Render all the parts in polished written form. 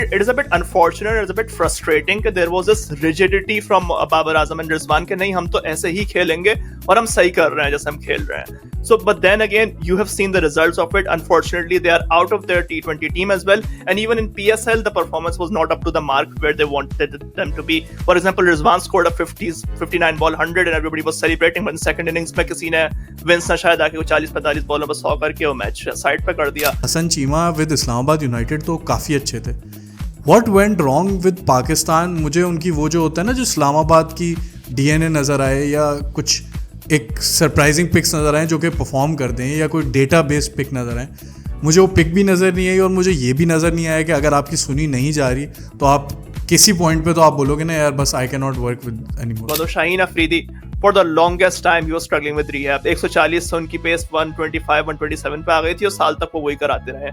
It is a bit unfortunate, it's a bit frustrating that there was this rigidity from Babar Azam and Rizwan कि नहीं हम तो ऐसे ही खेलेंगे और हम सही कर रहे हैं जैसे हम खेल रहे हैं. So but then again you have seen the results of it. Unfortunately they are out of their T20 team as well, and even in PSL the performance was not up to the mark where they wanted them to be. For example, Rizwan scored a 59 ball 100 and everybody was celebrating, but in second innings में किसी ने wins ने शायद आके 40-45 बॉलों पर 100 करके वो मैच साइड पे कर दिया. हसन चीमा विद इस्लामाबाद यूनाइटेड तो काफ़ी अच्छे थे. What went wrong with Pakistan? मुझे उनकी वो जो होता है ना, जो इस्लामाबाद की DNA नज़र आए या कुछ एक सरप्राइजिंग पिक्स नज़र आए जो कि परफॉर्म कर दें, या कोई डेटा बेस्ड पिक नज़र आए, मुझे वो पिक भी नज़र नहीं आई. और मुझे ये भी नज़र नहीं आया कि अगर आपकी सुनी नहीं जा रही तो आप किसी पॉइंट पे तो आप बोलोगे ना यार बस I can not work with anymore. तो Shaheen Afridi for the longest time he was struggling with rehab. 140 से उनकी पेस 125 127 पे आ गई थी और साल तक वो वही कराते रहे.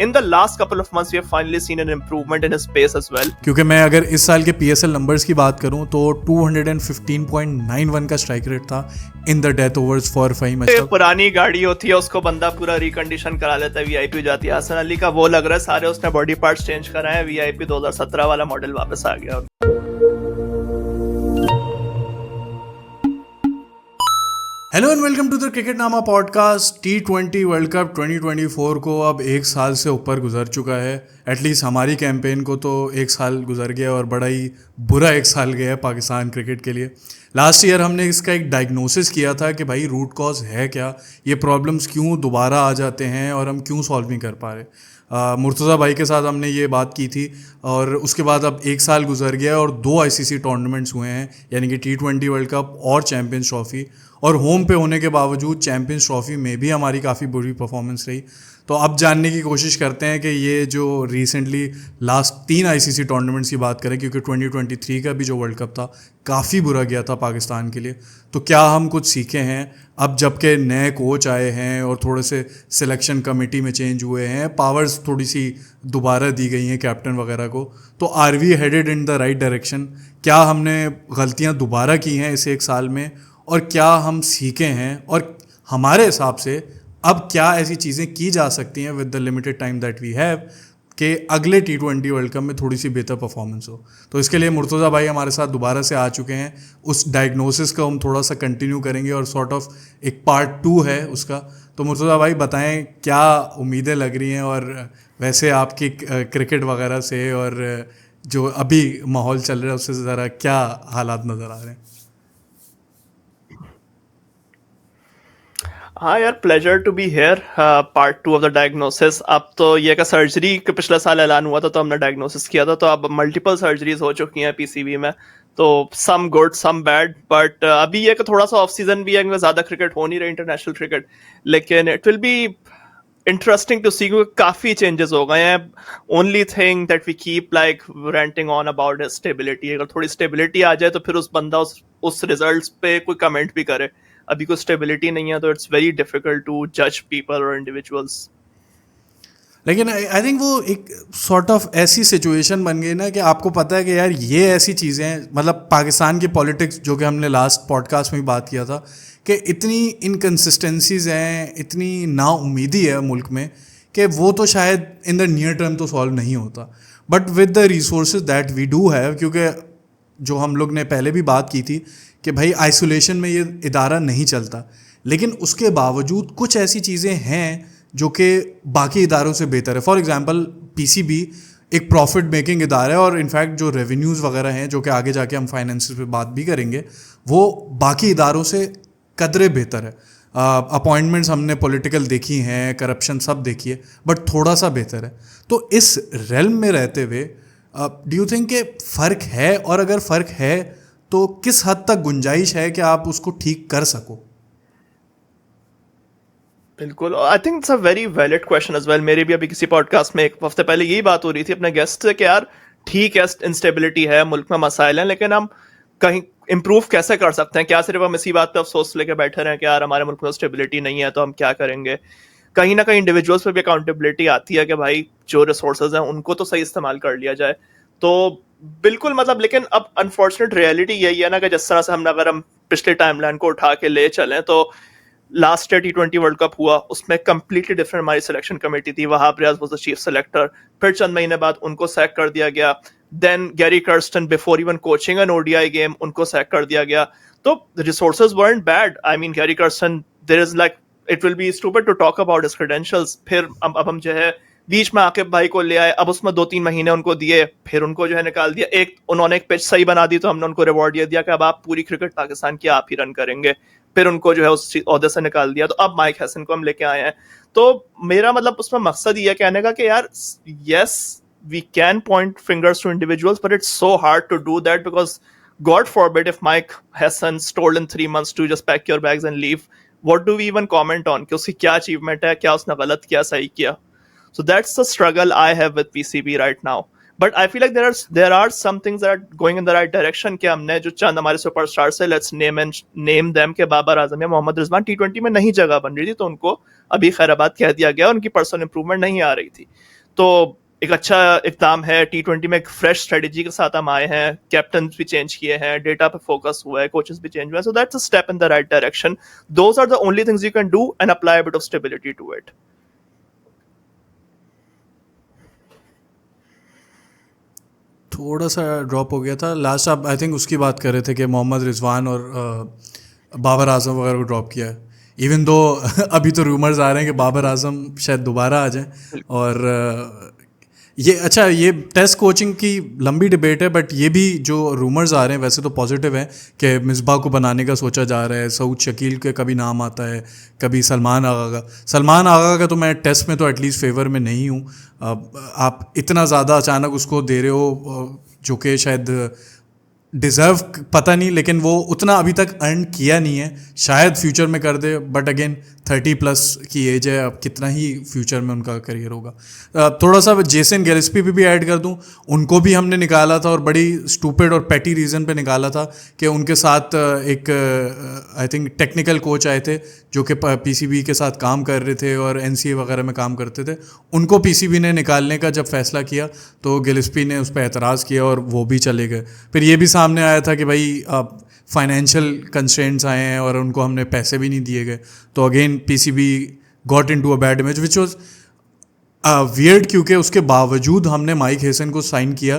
In the last couple of months we have finally seen an improvement in his pace as well. क्योंकि मैं अगर इस साल के PSL नंबर्स की बात करूं तो 215.91 का स्ट्राइक रेट था in the death overs for Faheem Ashraf. पुरानी गाड़ी होती है उसको बंदा पूरा रिकंडीशन करा लेता है, VIP हो जाती है. हसन अली का वो लग रहा है सारे उसने बॉडी पार्ट्स चेंज कराए हैं, VIP 2017 वाला मॉडल वापस आ गया. Hello and welcome to the Cricketnama podcast. T20 world cup 2024 को अब एक साल से ऊपर गुजर चुका है. एटलीस्ट हमारी कैंपेन को तो एक साल गुजर गया और बड़ा ही बुरा एक साल गया है पाकिस्तान क्रिकेट के लिए. लास्ट ईयर हमने इसका एक डायग्नोसिस किया था कि भाई रूट कॉज है क्या, ये प्रॉब्लम्स क्यों दोबारा आ जाते हैं और हम क्यों सॉल्व नहीं कर पा रहे. मुर्तज़ा भाई के साथ हमने ये बात की थी और उसके बाद अब एक साल गुजर गया और 2 ICC टूर्नामेंट्स हुए हैं, यानी कि T20 वर्ल्ड कप और चैम्पियंस ट्रॉफ़ी. और होम पे होने के बावजूद चैम्पियंस ट्रॉफ़ी में भी हमारी काफ़ी बुरी परफॉर्मेंस रही. तो अब जानने की कोशिश करते हैं कि ये जो रिसेंटली लास्ट 3 ICC टूर्नामेंट्स की बात करें, क्योंकि 2023 का भी जो वर्ल्ड कप था काफ़ी बुरा गया था पाकिस्तान के लिए, तो क्या हम कुछ सीखे हैं अब जबकि नए कोच आए हैं और थोड़े से सिलेक्शन कमेटी में चेंज हुए हैं, पावर्स थोड़ी सी दोबारा दी गई हैं कैप्टन वगैरह को. तो are we headed in the right direction? क्या हमने गलतियाँ दोबारा की हैं इस एक साल में और क्या हम सीखे हैं, और हमारे हिसाब से अब क्या ऐसी चीज़ें की जा सकती हैं with the limited time that we have कि अगले T20 वर्ल्ड कप में थोड़ी सी बेहतर परफॉर्मेंस हो. तो इसके लिए मुर्तज़ा भाई हमारे साथ दोबारा से आ चुके हैं. उस डायग्नोसिस को हम थोड़ा सा कंटिन्यू करेंगे और सॉर्ट ऑफ एक पार्ट 2 है उसका. तो मुर्तज़ा भाई बताएं क्या उम्मीदें लग रही हैं, और वैसे आपकी क्रिकेट वगैरह से और जो अभी माहौल चल रहा है उससे ज़रा क्या हालात नज़र आ रहे हैं. हाँ यार, pleasure to be here. Part 2 of the diagnosis. अब तो ये का सर्जरी का पिछला साल ऐलान हुआ था तो हमने डायग्नोसिस किया था, तो अब मल्टीपल सर्जरीज हो चुकी हैं PCB में. तो some good some bad, but अभी ये कि थोड़ा सा ऑफ सीजन भी है क्योंकि ज़्यादा क्रिकेट हो नहीं रही इंटरनेशनल क्रिकेट, लेकिन it will be interesting to see क्योंकि काफ़ी चेंजेस हो गए हैं. Only thing that we keep like ranting on about stability. अगर थोड़ी स्टेबिलिटी आ जाए तो फिर उस बंदा उस रिजल्ट्स पे कोई कमेंट भी करे. अभी कोई स्टेबिलिटी नहीं है तो इट्स वेरी डिफिकल्ट टू जज पीपल और इंडिविजुअल्स. लेकिन आई थिंक वो एक सॉर्ट ऑफ ऐसी सिचुएशन बन गई ना कि आपको पता है कि यार ये ऐसी चीज़ें हैं, मतलब पाकिस्तान की पॉलिटिक्स जो कि हमने लास्ट पॉडकास्ट में भी बात किया था कि इतनी इनकन्सिस्टेंसीज हैं, इतनी नाउम्मीदी है मुल्क में कि वो तो शायद इन द नियर टर्म तो सॉल्व नहीं होता. But with the resources that we do have, क्योंकि जो हम लोग ने पहले भी बात की थी कि भाई आइसोलेशन में ये इदारा नहीं चलता, लेकिन उसके बावजूद कुछ ऐसी चीज़ें हैं जो कि बाकी इदारों से बेहतर है. फॉर एग्जांपल PCB एक प्रॉफिट मेकिंग इदारा है और इनफैक्ट जो रेवेन्यूज़ वगैरह हैं जो कि आगे जाके हम फाइनेंसेस पे बात भी करेंगे वो बाकी इदारों से कदरे बेहतर है. अपॉइंटमेंट्स हमने पॉलिटिकल देखी हैं, करप्शन सब देखी है, बट थोड़ा सा बेहतर है. तो इस रेल्म में रहते हुए डू यू थिंक कि फ़र्क है, और अगर फ़र्क है तो किस हद तक गुंजाइश है कि आप उसको ठीक कर सको? बिल्कुल, I think it's a very valid question as well. मेरी भी अभी किसी पॉडकास्ट में एक हफ्ते पहले यही बात हो रही थी अपने गेस्ट से कि यार ठीक है इंस्टेबिलिटी है, मुल्क में मसाइल हैं, लेकिन हम कहीं इम्प्रूव कैसे कर सकते हैं? क्या सिर्फ हम इसी बात पे अफसोस लेके बैठे रहें कि यार हमारे मुल्क में स्टेबिलिटी नहीं है तो हम क्या करेंगे? कहीं ना कहीं इंडिविजुअल्स पे भी अकाउंटेबिलिटी आती है कि भाई जो रिसोर्सेज हैं उनको तो सही इस्तेमाल कर लिया जाए. तो बिल्कुल, मतलब लेकिन अब अनफॉर्चुनेट रियलिटी यही है ना कि जिस तरह से अगर हम पिछले टाइमलाइन को उठा के ले चलें तो last year T20 world cup हुआ, उसमें कंप्लीटली डिफरेंट हमारी सिलेक्शन कमेटी थी, Wahab Riaz was the chief selector, फिर चंद महीने बाद उनको सैक कर दिया गया, then Gary Kirsten before even coaching an ODI game उनको सैक कर दिया गया. तो resources weren't bad. I mean Gary Carson, there is like, it will be stupid to talk about his credentials. फिर अब हम जो है बीच में आकिब भाई को ले आए, अब उसमें 2-3 महीने उनको दिए, फिर उनको जो है निकाल दिया. उन्होंने एक पिच सही बना दी तो हमने उनको रिवॉर्ड ये दिया कि अब आप पूरी क्रिकेट पाकिस्तान की आप ही रन करेंगे, फिर उनको जो है उस ओहदे से निकाल दिया. तो अब माइक हैसन को हम लेके आए हैं. तो मेरा मतलब उसमें मकसद ये कहने का कि यार yes we can point fingers to individuals, but it's so hard to do that because God forbid if Mike Hassan stole in 3 months to just pack your bags and leave, what do we even comment on? कि उसकी क्या achievement है, क्या उसने गलत किया, सही किया. So that's the struggle I have with PCB right now. But I feel like there are some things that are going in the right direction. कि हमने जो चंद हमारे सुपरस्टार से let's name them के बाबर आजम या मोहम्मद रिजवान T20 में नहीं जगह बन रही थी, तो उनको अभी खैराबाद कह दिया गया, उनकी पर्सनल इंप्रूवमेंट नहीं आ रही थी. तो एक अच्छा इकदाम है. T20 में एक फ्रेश स्ट्रेटेजी के साथ हम आए हैं, कैप्टन भी चेंज किए हैं, डेटा पे फोकस हुआ है, कोचेस भी चेंज हुए हैं. So that's a step in the right direction. Those are the only things you can do and apply a bit of stability to it. थोड़ा सा ड्रॉप हो गया था लास्ट. आप आई थिंक उसकी बात कर रहे थे कि मोहम्मद रिजवान और बाबर आजम वगैरह को ड्रॉप किया है. इवन दो अभी तो रूमर्स आ रहे हैं कि बाबर आजम शायद दोबारा आ जाए. और ये अच्छा, ये टेस्ट कोचिंग की लंबी डिबेट है, बट ये भी जो रूमर्स आ रहे हैं वैसे तो पॉजिटिव हैं कि मिसबाह को बनाने का सोचा जा रहा है. सऊद शकील के कभी नाम आता है, कभी सलमान आगा का तो मैं टेस्ट में तो एटलीस्ट फेवर में नहीं हूँ. आप इतना ज़्यादा अचानक उसको दे रहे हो जो कि शायद डिज़र्व, पता नहीं, लेकिन वो उतना अभी तक अर्न किया नहीं है, शायद फ्यूचर में कर दे. बट अगेन 30+ की एज है, अब कितना ही फ्यूचर में उनका करियर होगा. थोड़ा सा जेसन गिलेस्पी भी ऐड कर दूं, उनको भी हमने निकाला था और बड़ी स्टूपिड और पैटी रीज़न पे निकाला था कि उनके साथ एक आई थिंक टेक्निकल कोच आए थे जो कि पीसीबी के साथ काम कर रहे थे और एनसीए वगैरह में काम करते थे. उनको पीसीबी ने निकालने का जब फैसला किया तो गिलेस्पी ने उस पर एतराज़ किया और वो भी चले गए. फिर ये भी सामने आया था कि भाई फाइनेंशियल कंस्ट्रेंट्स आए हैं और उनको हमने पैसे भी नहीं दिए गए. तो again PCB got into a bad image which was weird, क्योंकि उसके बावजूद हमने माइक हेसन को साइन किया,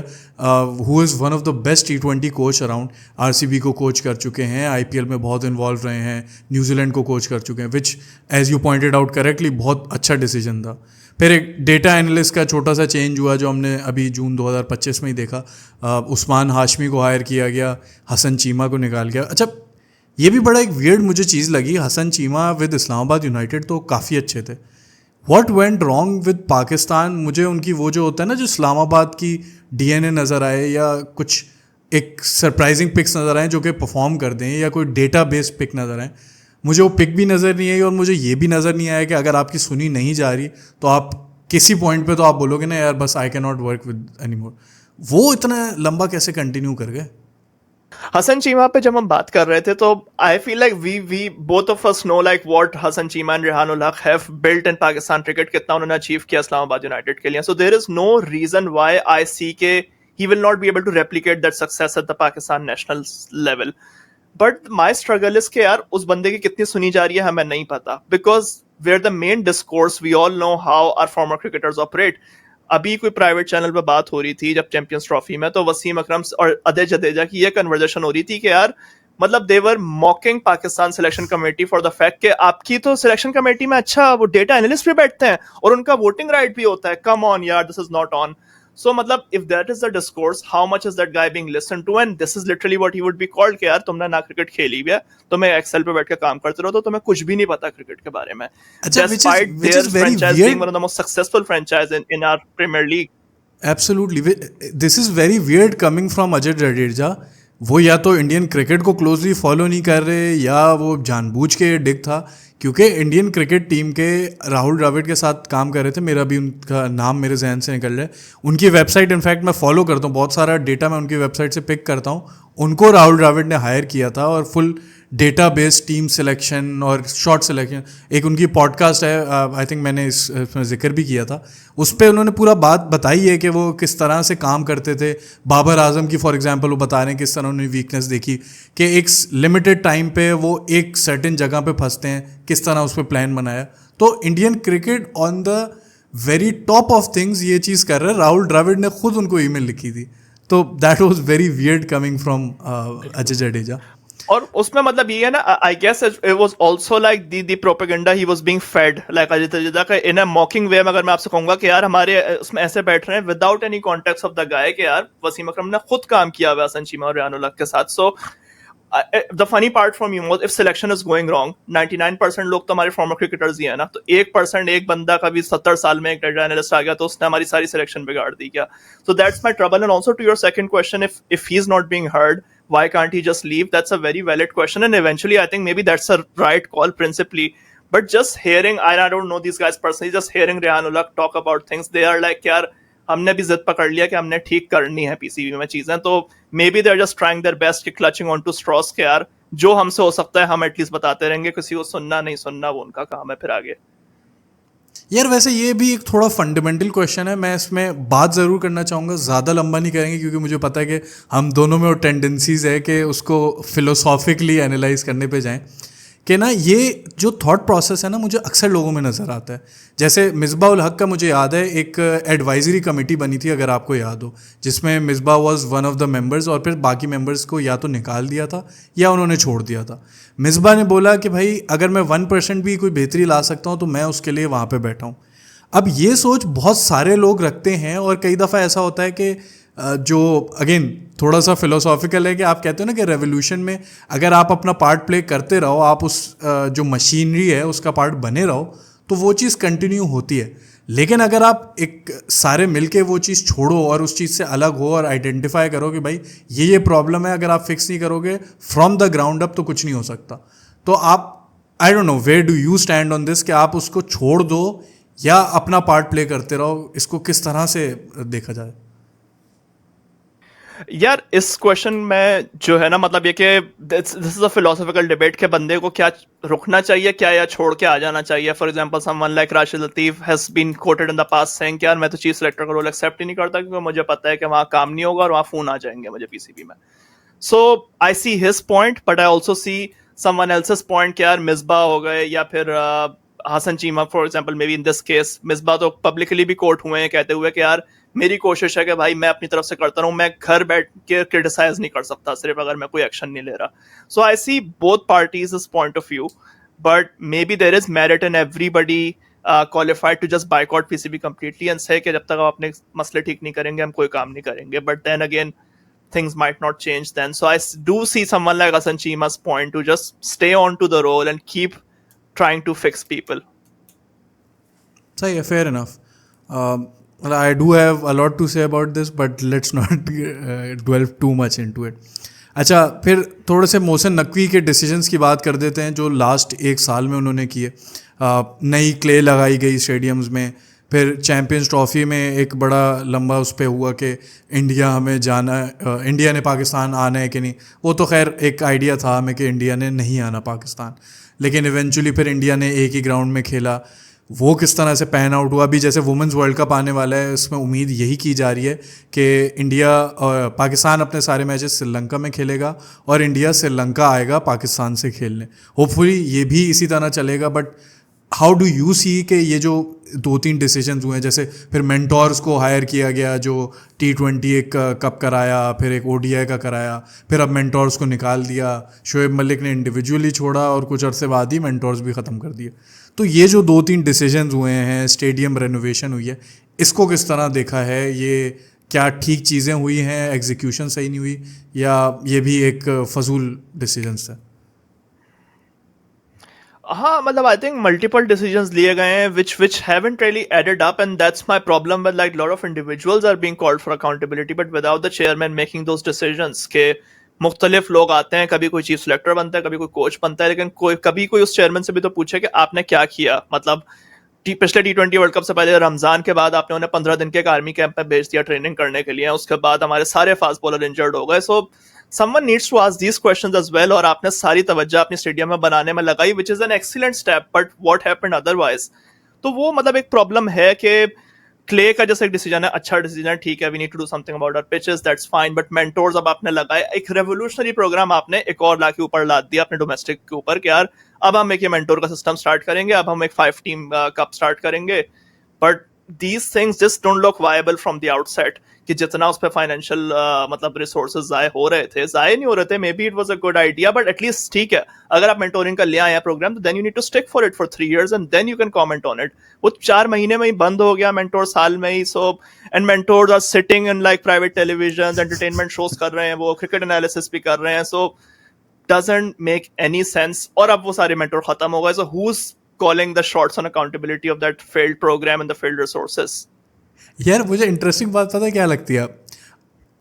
who is one of the best T20 coach around. RCB को कोच कर चुके हैं, आईपीएल में बहुत इन्वॉल्व रहे हैं, न्यूजीलैंड को कोच कर चुके हैं, which as you pointed out correctly बहुत अच्छा डिसीजन था. फिर एक डेटा एनालिस्ट का छोटा सा चेंज हुआ जो हमने अभी जून 2025 में ही देखा. उस्मान हाशमी को हायर किया गया, हसन चीमा को निकाल गया. अच्छा, ये भी बड़ा एक वियर्ड मुझे चीज़ लगी, हसन चीमा विद इस्लामाबाद यूनाइटेड तो काफ़ी अच्छे थे. What went wrong with Pakistan? मुझे उनकी वो जो होता है ना, जो इस्लामाबाद की डीएनए नज़र आए या कुछ एक सरप्राइजिंग पिक्स नज़र आए जो कि परफॉर्म कर दें, या कोई डेटा बेस्ड पिक नज़र आए, मुझे वो पिक भी नज़र नहीं आई. और मुझे ये भी नज़र नहीं आया कि अगर आपकी सुनी नहीं जा रही तो आप किसी पॉइंट पे तो आप बोलोगे ना यार बस I can not work with any more. वो इतना लंबा कैसे कंटिन्यू कर गए? हसन चीमा पे जब हम बात कर रहे थे तो I feel like we both of us know like what Hasan Cheema and Rehanul Haq have built in Pakistan cricket, कितना उन्होंने अचीव किया इस्लामाबाद यूनाइटेड के लिए. So there is no reason why I see के he will not be able to replicate that success at the Pakistan national level. But my struggle is के यार उस बंदे की कितनी सुनी जा रही है हमें नहीं पता, because where the main discourse we all know how our former cricketers operate. अभी कोई प्राइवेट चैनल पे बात हो रही थी जब चैंपियंस ट्रॉफी में, तो वसीम अकरम और अजय जडेजा की ये कन्वर्सेशन हो रही थी कि यार मतलब they were mocking Pakistan selection committee for the fact कि आपकी तो सिलेक्शन कमेटी में अच्छा वो डेटा एनालिस्ट भी बैठते हैं और उनका वोटिंग राइट भी होता है. कम ऑन यार, this is not on. So मतलब if that is the discourse, how much is that guy being listened to? And this is literally what he would be called कि यार तुमने ना cricket खेली भी है, तुम्हें एक्सेल पे बैठ के काम करते रहो तो तुम्हें कुछ भी नहीं पता क्रिकेट के बारे में. Despite their franchise being one of the most successful franchise in our Premier League. Absolutely, this is very weird coming from Ajay Jadeja. वो या तो इंडियन क्रिकेट को क्लोजली फॉलो नहीं कर रहे या वो जानबूझ के डिग था, क्योंकि इंडियन क्रिकेट टीम के राहुल द्रविड़ के साथ काम कर रहे थे. मेरा भी उनका नाम मेरे जहन से निकल रहा है. उनकी वेबसाइट इनफैक्ट मैं फॉलो करता हूँ, बहुत सारा डेटा मैं उनकी वेबसाइट से पिक करता हूँ. उनको राहुल द्रविड़ ने हायर किया था और full data based team selection और शॉर्ट सिलेक्शन. एक उनकी पॉडकास्ट है, आई थिंक मैंने इसमें जिक्र भी किया था, उस पर उन्होंने पूरा बात बताई है कि वो किस तरह से काम करते थे. बाबर आजम की फॉर एग्जांपल वो बता रहे हैं किस तरह उन्होंने वीकनेस देखी कि एक लिमिटेड टाइम पे वो एक सर्टेन जगह पे फंसते हैं, किस तरह उस पर प्लान बनाया। तो Indian cricket on the very top of things ये चीज़ कर रहा है। राहुल द्रविड़ ने खुद उनको ईमेल लिखी थी, तो that was very weird coming from Ajay Jadeja. और उसमें मतलब ये है ना, I guess it was also like the propaganda he was being fed like Ajay Jadeja का इन अ मॉकिंग वे में। अगर मैं आपसे कहूंगा कि यार हमारे उसमें ऐसे बैठ रहे हैं without any context of the guy कि यार वसीम अकरम ने खुद काम किया हुआ हसन चीमा और रियान उल हक के साथ। So the funny part from you if selection is going wrong, 99% लोग तो हमारे फॉर्मर क्रिकेटर्स ही है ना, तो 1% एक बंदा का भी 70 साल में एक डेटा एनालिस्ट आ गया तो उसने हमारी सारी सिलेक्शन बिगाड़ दी क्या? So that's my trouble. And also to your second question, if he is not being heard, why can't he just leave? That's a very valid question, and eventually I think maybe that's a right call principally. But just hearing, I don't know these guys personally, just hearing Rehan Ullah talk about things, they are like यार हमने भी जिद पकड़ लिया कि हमने ठीक करनी है पीसीबी में चीजें, तो maybe they are just trying their best कि क्लचिंग ऑन टू स्ट्रॉस के यार जो हमसे हो सकता है हम एटलीस्ट बताते रहेंगे, किसी को सुनना नहीं सुनना वो उनका काम है फिर आगे। यार वैसे ये भी एक थोड़ा फंडामेंटल क्वेश्चन है, मैं इसमें बात ज़रूर करना चाहूँगा, ज़्यादा लंबा नहीं करेंगे क्योंकि मुझे पता है कि हम दोनों में वो टेंडेंसीज है कि उसको फिलोसॉफिकली एनालाइज करने पे जाएं। कि ना ये जो थॉट प्रोसेस है ना मुझे अक्सर लोगों में नज़र आता है। जैसे मिसबा उल हक का मुझे याद है एक एडवाइजरी कमेटी बनी थी, अगर आपको याद हो, जिसमें Misbah was one of the members और फिर बाकी मेंबर्स को या तो निकाल दिया था या उन्होंने छोड़ दिया था। मिसबा ने बोला कि भाई अगर मैं 1% भी कोई बेहतरी ला सकता हूँ तो मैं उसके लिए वहाँ पर बैठा हूँ। अब ये सोच बहुत सारे लोग रखते हैं और कई दफ़ा ऐसा होता है कि जो अगेन थोड़ा सा फिलोसॉफिकल है कि आप कहते हो ना कि रेवोल्यूशन में अगर आप अपना पार्ट प्ले करते रहो, आप उस जो मशीनरी है उसका पार्ट बने रहो, तो वो चीज़ कंटिन्यू होती है। लेकिन अगर आप एक सारे मिलके वो चीज़ छोड़ो और उस चीज़ से अलग हो और आइडेंटिफाई करो कि भाई ये प्रॉब्लम है, अगर आप फिक्स नहीं करोगे फ्रॉम द ग्राउंड अप तो कुछ नहीं हो सकता। तो आप I don't know where do you stand on this कि आप उसको छोड़ दो या अपना पार्ट प्ले करते रहो, इसको किस तरह से देखा जाए? यार इस क्वेश्चन में जो है ना मतलब ये कि this is a philosophical debate के बंदे को क्या रुकना चाहिए क्या या छोड़ के आ जाना चाहिए। For example someone like Rashid Latif has been quoted in the past saying कि यार मैं तो चीफ सेलेक्टर का रोल एक्सेप्ट ही नहीं करता क्योंकि मुझे पता है कि वहाँ काम नहीं होगा और वहाँ फोन आ जाएंगे मुझे पीसीबी में। So I see his point but I also see someone else's point कि यार मिसबा हो गए या फिर Hasan Cheema for example, may be in this case Misbah तो पब्लिकली भी कोर्ट हुए हैं कहते हुए कि यार मेरी कोशिश है कि भाई मैं अपनी तरफ से करता रहूं, मैं घर बैठ के क्रिटिसाइज नहीं कर सकता सिर्फ अगर मैं कोई एक्शन नहीं ले रहा। So I see both parties this point of view, but may be there is merit in everybody qualified to just boycott PCB completely and say कि जब तक आप अपने मसले ठीक नहीं करेंगे हम कोई काम नहीं करेंगे। But then again things might not change then. So I do see someone like Hasan Chima's point to just stay on to the role and keep trying to fix people. सही है, fair enough. I do have a lot to say about this, but let's not dwell too much into it. अच्छा, फिर थोड़े से मोहसिन नकवी के decisions की बात कर देते हैं जो लास्ट एक साल में उन्होंने किए। नई क्ले लगाई गई स्टेडियम्स में, फिर चैम्पियंस ट्रॉफी में एक बड़ा लंबा उस पर हुआ कि इंडिया हमें जाना है, इंडिया ने पाकिस्तान आना है कि नहीं। वो तो खैर एक आइडिया था हमें कि इंडिया ने नहीं आना पाकिस्तान, लेकिन इवेंचुअली फिर इंडिया ने एक ही ग्राउंड में खेला। वो किस तरह से पैन आउट हुआ। अभी जैसे वुमेंस वर्ल्ड कप आने वाला है, उसमें उम्मीद यही की जा रही है कि इंडिया और पाकिस्तान अपने सारे मैचेस श्रीलंका में खेलेगा और इंडिया श्रीलंका आएगा पाकिस्तान से खेलने। होपफुली ये भी इसी तरह चलेगा। बट हाउ डू यू सी कि ये जो 2-3 डिसीजंस हुए हैं, जैसे फिर मेंटोर्स को हायर किया गया जो T20 एक कप कराया, फिर एक ODI का कराया, फिर अब मेंटोर्स को निकाल दिया, शोएब मलिक ने इंडिविजुअली छोड़ा और कुछ अरसे बाद ही मेंटोर्स भी ख़त्म कर दिए। तो ये जो 2-3 डिसीजंस हुए हैं, स्टेडियम रेनोवेशन हुई है, इसको किस तरह देखा है? ये क्या ठीक चीज़ें हुई हैं, एग्जीक्यूशन सही नहीं हुई, या ये भी एक फजूल डिसीजंस है? हाँ मतलब आई थिंक मल्टीपल डिसीजंस लिए गए हैं which haven't really added up, and that's my problem with like lot of individuals are being called for accountability but without the chairman making those decisions। के मुख्तलिफ लोग आते हैं, कभी कोई चीफ सेलेक्टर बनता है, कभी कोई कोच बनता है, लेकिन कभी कोई उस चेयरमैन से भी तो पूछे कि आपने क्या किया। मतलब पिछले T20 वर्ल्ड कप से पहले रमजान के बाद आपने उन्हें 15 दिन के एक आर्मी कैंप में भेज दिया ट्रेनिंग करने के लिए, उसके बाद हमारे सारे फास्ट बॉलर इंजर्ड हो गए। सो someone needs to ask these questions as well, और आपने सारी तवज्जो अपने स्टेडियम में बनाने में लगाई which is an excellent step, but what happened otherwise? तो वो मतलब एक प्रॉब्लम है कि क्ले का जैसे एक डिसीजन है, अच्छा डिसीजन है, ठीक है, we need to do something about our pitches, that's fine, but mentors अब आपने लगाए, एक रेवोल्यूशनरी प्रोग्राम आपने एक और ला के ऊपर लाद दिया अपने डोमेस्टिक के ऊपर कि यार अब हम एक ये मेंटोर का सिस्टम स्टार्ट करेंगे, अब हम एक 5 टीम कप स्टार्ट करेंगे, but these things just don't look viable from the outset कि जितना उस पर फाइनेंशियल मतलब रिसोर्सेज जाए हो रहे थे, जाए नहीं हो रहे थे, may be it was a good idea, but at least ठीक है, अगर आप मेंटोरिंग का ले आए हैं प्रोग्राम, तो then you need to stick for it for 3 years and then you can comment on it. वो 4 महीने में ही बंद हो गया, मेंटोर साल में ही. So and mentors are sitting in like private television entertainment shows कर रहे हैं, वो क्रिकेट एनालिसिस भी कर रहे हैं. सो doesn't make any sense. और अब वो सारे मेंटोर खत्म हो गए. So who's calling the shots on accountability of that failed program and the failed resources? यार मुझे इंटरेस्टिंग बात पता है क्या लगती है?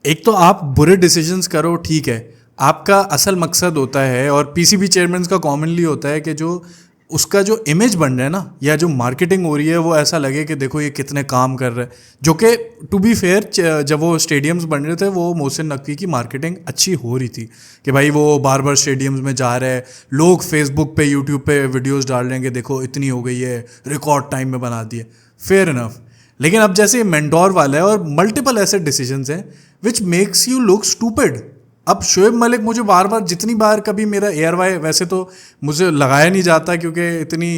एक तो आप बुरे डिसीजंस करो, ठीक है, आपका असल मकसद होता है, और पीसीबी चेयरमैन का कॉमनली होता है कि जो उसका जो इमेज बन रहा है ना, या जो मार्केटिंग हो रही है, वो ऐसा लगे कि देखो ये कितने काम कर रहे हैं. जो कि टू बी फेयर, जब वो स्टेडियम्स बन रहे थे, वो मोहसिन नकवी की मार्केटिंग अच्छी हो रही थी कि भाई वो बार बार स्टेडियम्स में जा रहे हैं, लोग फेसबुक पे यूट्यूब पे वीडियोस डाल रहे हैं कि देखो इतनी हो गई है, रिकॉर्ड टाइम में बना दिए, फेयर इनफ. लेकिन अब जैसे ये मेंटोर वाला है और मल्टीपल ऐसे डिसीजंस हैं which makes you look stupid. अब शोएब मलिक मुझे बार बार, जितनी बार कभी मेरा एयर वाई, वैसे तो मुझे लगाया नहीं जाता क्योंकि इतनी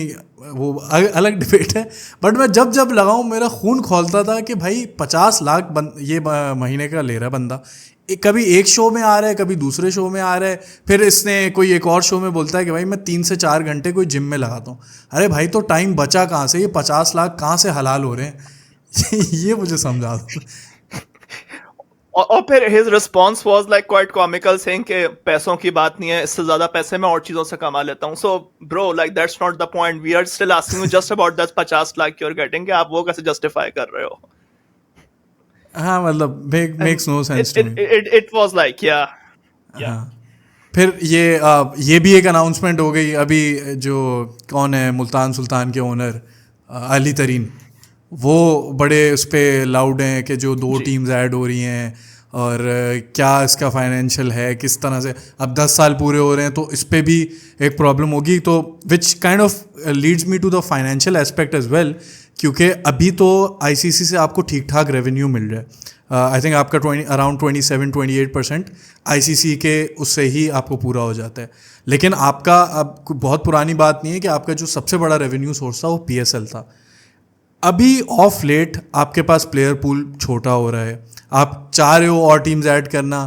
वो अलग डिबेट है, बट मैं जब जब लगाऊं मेरा खून खौलता था कि भाई 50 लाख ये महीने का ले रहा है बंदा. कभी एक शो में आ रहा है, कभी दूसरे शो में आ रहा है, फिर इसने कोई एक और शो में बोलता है कि भाई मैं 3 से 4 घंटे कोई जिम में लगाता हूँ. अरे भाई तो टाइम बचा कहाँ से? ये 50 लाख कहाँ से हलाल हो रहे हैं? ये मुझे समझा दो. और फिर his response was like quite comical, saying कि पैसों की बात नहीं है, इससे ज्यादा पैसे मैं और चीजों से कमा लेता हूँ. So bro, like that's not the point. We are still asking you just about that 50 lakh you're getting, कि आप वो कैसे justify कर रहे हो? हाँ मतलब makes no sense to me. It was like yeah. हाँ. फिर ये भी एक अनाउंसमेंट हो गई अभी, जो कौन है मुल्तान सुल्तान के ओनर अली तरीन, वो बड़े उस पर लाउड हैं कि जो 2 टीम्स ऐड हो रही हैं, और क्या इसका फाइनेंशियल है, किस तरह से. अब 10 साल पूरे हो रहे हैं तो इस पर भी एक प्रॉब्लम होगी, तो which kind of leads me to the financial aspect as well, क्योंकि अभी तो आईसीसी से आपको ठीक ठाक रेवेन्यू मिल रहा है. आई थिंक आपका अराउंड 27-28% आईसीसी के उससे ही आपको पूरा हो जाता है. लेकिन आपका अब बहुत पुरानी बात नहीं है कि आपका जो सबसे बड़ा रेवेन्यू सोर्स था वो पीएसएल था. अभी ऑफ लेट आपके पास प्लेयर पूल छोटा हो रहा है, आप चाह रहे हो और टीम्स ऐड करना,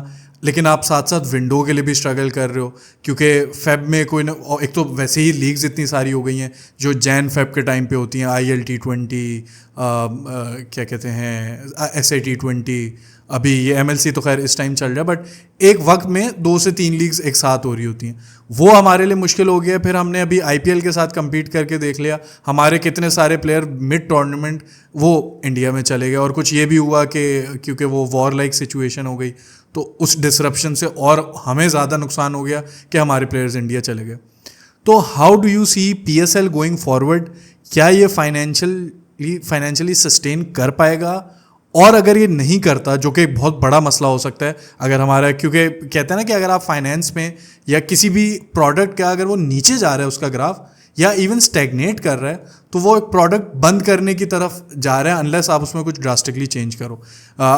लेकिन आप साथ साथ विंडो के लिए भी स्ट्रगल कर रहे हो, क्योंकि फेब में कोई ना, एक तो वैसे ही लीग्स इतनी सारी हो गई हैं जो जैन फेब के टाइम पे होती हैं, IL T20, क्या कहते हैं SA T20, अभी ये MLC तो खैर इस टाइम चल रहा है, बट एक वक्त में 2 से 3 लीग्स एक साथ हो रही होती हैं. वो हमारे लिए मुश्किल हो गया. फिर हमने अभी IPL के साथ compete करके देख लिया, हमारे कितने सारे प्लेयर मिड टूर्नामेंट वो इंडिया में चले गए, और कुछ ये भी हुआ कि क्योंकि वो वॉर लाइक सिचुएशन हो गई, तो उस डिसरप्शन से और हमें ज़्यादा नुकसान हो गया कि हमारे प्लेयर्स इंडिया चले गए. तो how do you see PSL going forward? क्या ये फाइनेंशियली सस्टेन कर पाएगा? और अगर ये नहीं करता, जो कि एक बहुत बड़ा मसला हो सकता है अगर हमारा, क्योंकि कहते हैं ना कि अगर आप फाइनेंस में या किसी भी प्रोडक्ट का अगर वो नीचे जा रहा है उसका ग्राफ, या इवन स्टैग्नेट कर रहा है, तो वो एक प्रोडक्ट बंद करने की तरफ जा रहा है, अनलेस आप उसमें कुछ ड्रास्टिकली चेंज करो.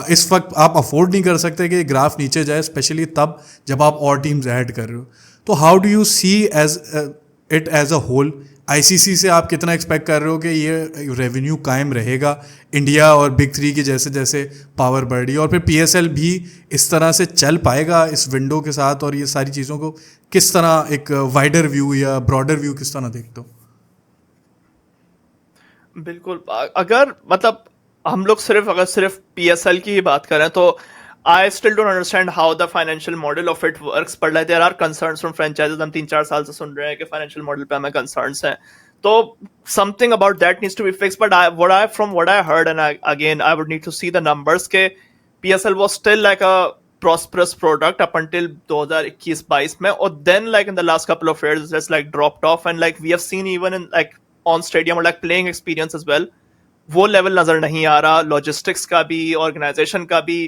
इस वक्त आप अफोर्ड नहीं कर सकते कि ग्राफ नीचे जाए, स्पेशली तब जब आप और टीम्स ऐड कर रहे हो. तो how do you see it as a whole? ICC से आप कितना एक्सपेक्ट कर रहे हो कि ये रेवेन्यू कायम रहेगा इंडिया और बिग 3 की जैसे जैसे पावर बढ़ रही है, और फिर PSL भी इस तरह से चल पाएगा इस विंडो के साथ, और ये सारी चीज़ों को किस तरह एक वाइडर व्यू या ब्रॉडर व्यू किस तरह देखते हो? बिल्कुल. अगर मतलब हम लोग सिर्फ PSL की ही बात करें, तो I still don't understand how the financial model of it works, but like there are concerns from franchises. हम 3-4 साल से सुन रहे हैं कि financial model पे हमें concerns हैं. तो something about that needs to be fixed. But from what I heard, and I would need to see the numbers, के PSL was still like a prosperous product up until 2021-22 में, और then like in the last couple of years it's just like dropped off, and like we have seen even in like on stadium or like playing experience as well, वो level नजर नहीं आ रहा. Logistics का भी, organization का भी,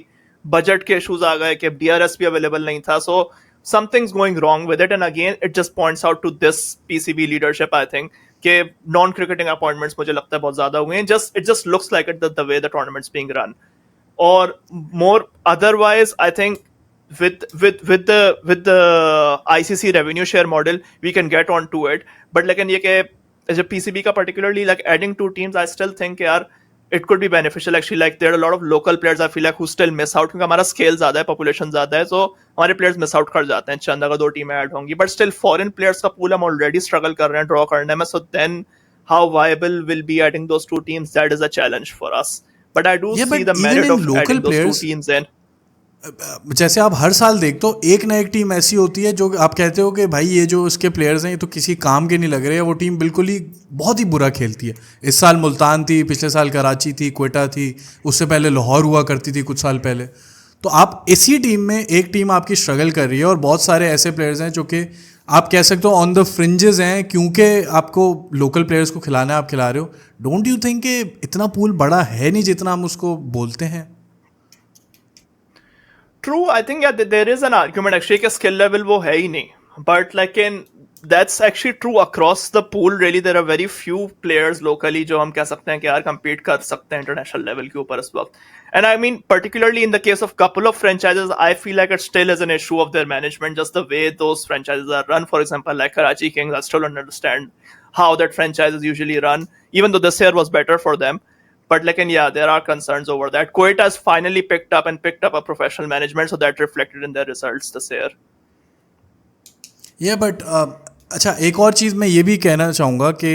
budget के issues आ गए कि DRS भी अवेलेबल नहीं था. So something's going wrong with it, and again it just points out to this PCB leadership, I think, कि नॉन क्रिकेटिंग अपॉइंटमेंट्स मुझे लगता है बहुत ज्यादा हुए हैं. Just it just looks like it the way the tournaments being run. Or more otherwise, I think with the ICC revenue share model, we can get on to it. But like ये कि as a PCB का particularly like adding two teams, I still think यार it could be beneficial actually. Like there are a lot of local players I feel like who still miss out क्योंकि हमारा scale ज्यादा है, population ज्यादा है, so हमारे players miss out कर जाते हैं. चंद अगर 2 टीमें ऐड होंगी, but still foreign players का pool हम already struggle कर रहे हैं draw करने में. So then how viable will be adding those 2 teams? That is a challenge for us. But I do Yeah, see but the even merit in of local adding those players, 2 teams in. जैसे आप हर साल देखते हो एक ना एक team ऐसी होती है जो आप कहते हो कि भाई ये जो इसके प्लेयर्स हैं ये तो किसी काम के नहीं लग रहे हैं, वो टीम बिल्कुल ही बहुत ही बुरा खेलती है. इस साल मुल्तान थी, पिछले साल कराची थी, क्वेटा थी, उससे पहले लाहौर हुआ करती थी कुछ साल पहले. तो आप इसी टीम में एक टीम आपकी स्ट्रगल कर रही है और बहुत सारे ऐसे प्लेयर्स हैं जो कि आप कह सकते हो ऑन द फ्रिंजेस हैं, क्योंकि आपको लोकल प्लेयर्स को खिलाना है, आप खिला रहे हो. डोंट यू थिंक कि इतना पूल बड़ा है नहीं जितना हम उसको बोलते हैं? True, I think yeah, there is an argument actually कि skill level वो है ही नहीं. But like in that's actually true across the pool. Really, there are very few players locally जो हम कह सकते हैं कि यार compete कर सकते हैं international level के ऊपर इस वक्त. And I mean, particularly in the case of couple of franchises, I feel like it still is an issue of their management, just the way those franchises are run. For example, like Karachi Kings, I still don't understand how that franchise is usually run, even though this year was better for them. But like, and yeah, there are concerns over that. Quetta has finally picked up a professional management, so that reflected in their results this year. Yeah, but अच्छा, एक और चीज़ मैं ये भी कहना चाहूँगा कि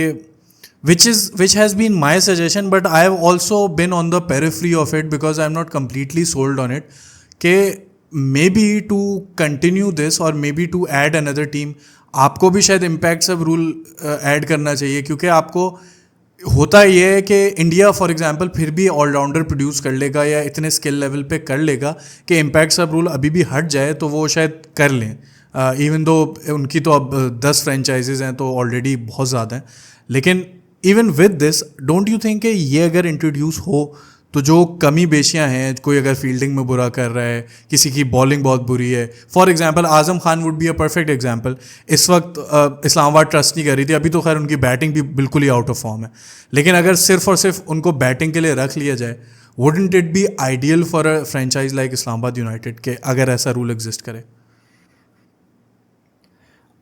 which has been my suggestion, but I have also been on the periphery of it because I'm not completely sold on it, कि maybe to continue this or maybe to add another team, आपको भी शायद impact सब rule add करना चाहिए. क्योंकि आपको होता ये है कि इंडिया फॉर एग्जांपल फिर भी ऑलराउंडर प्रोड्यूस कर लेगा या इतने स्किल लेवल पे कर लेगा कि इम्पैक्ट सब रूल अभी भी हट जाए तो वो शायद कर लें. इवन दो उनकी तो अब 10 फ्रेंचाइजेज हैं तो ऑलरेडी बहुत ज़्यादा हैं. लेकिन even with this, don't you think कि ये अगर इंट्रोड्यूस हो तो जो कमी बेशियाँ हैं, कोई अगर फील्डिंग में बुरा कर रहा है, किसी की बॉलिंग बहुत बुरी है, for example Azam Khan would be a perfect example. इस वक्त इस्लामाबाद ट्रस्ट नहीं कर रही थी, अभी तो खैर उनकी बैटिंग भी बिल्कुल ही आउट ऑफ फॉर्म है. लेकिन अगर सिर्फ और सिर्फ उनको बैटिंग के लिए रख लिया जाए, wouldn't it be ideal for a franchise like Islamabad United के अगर ऐसा रूल एग्जिस्ट करे?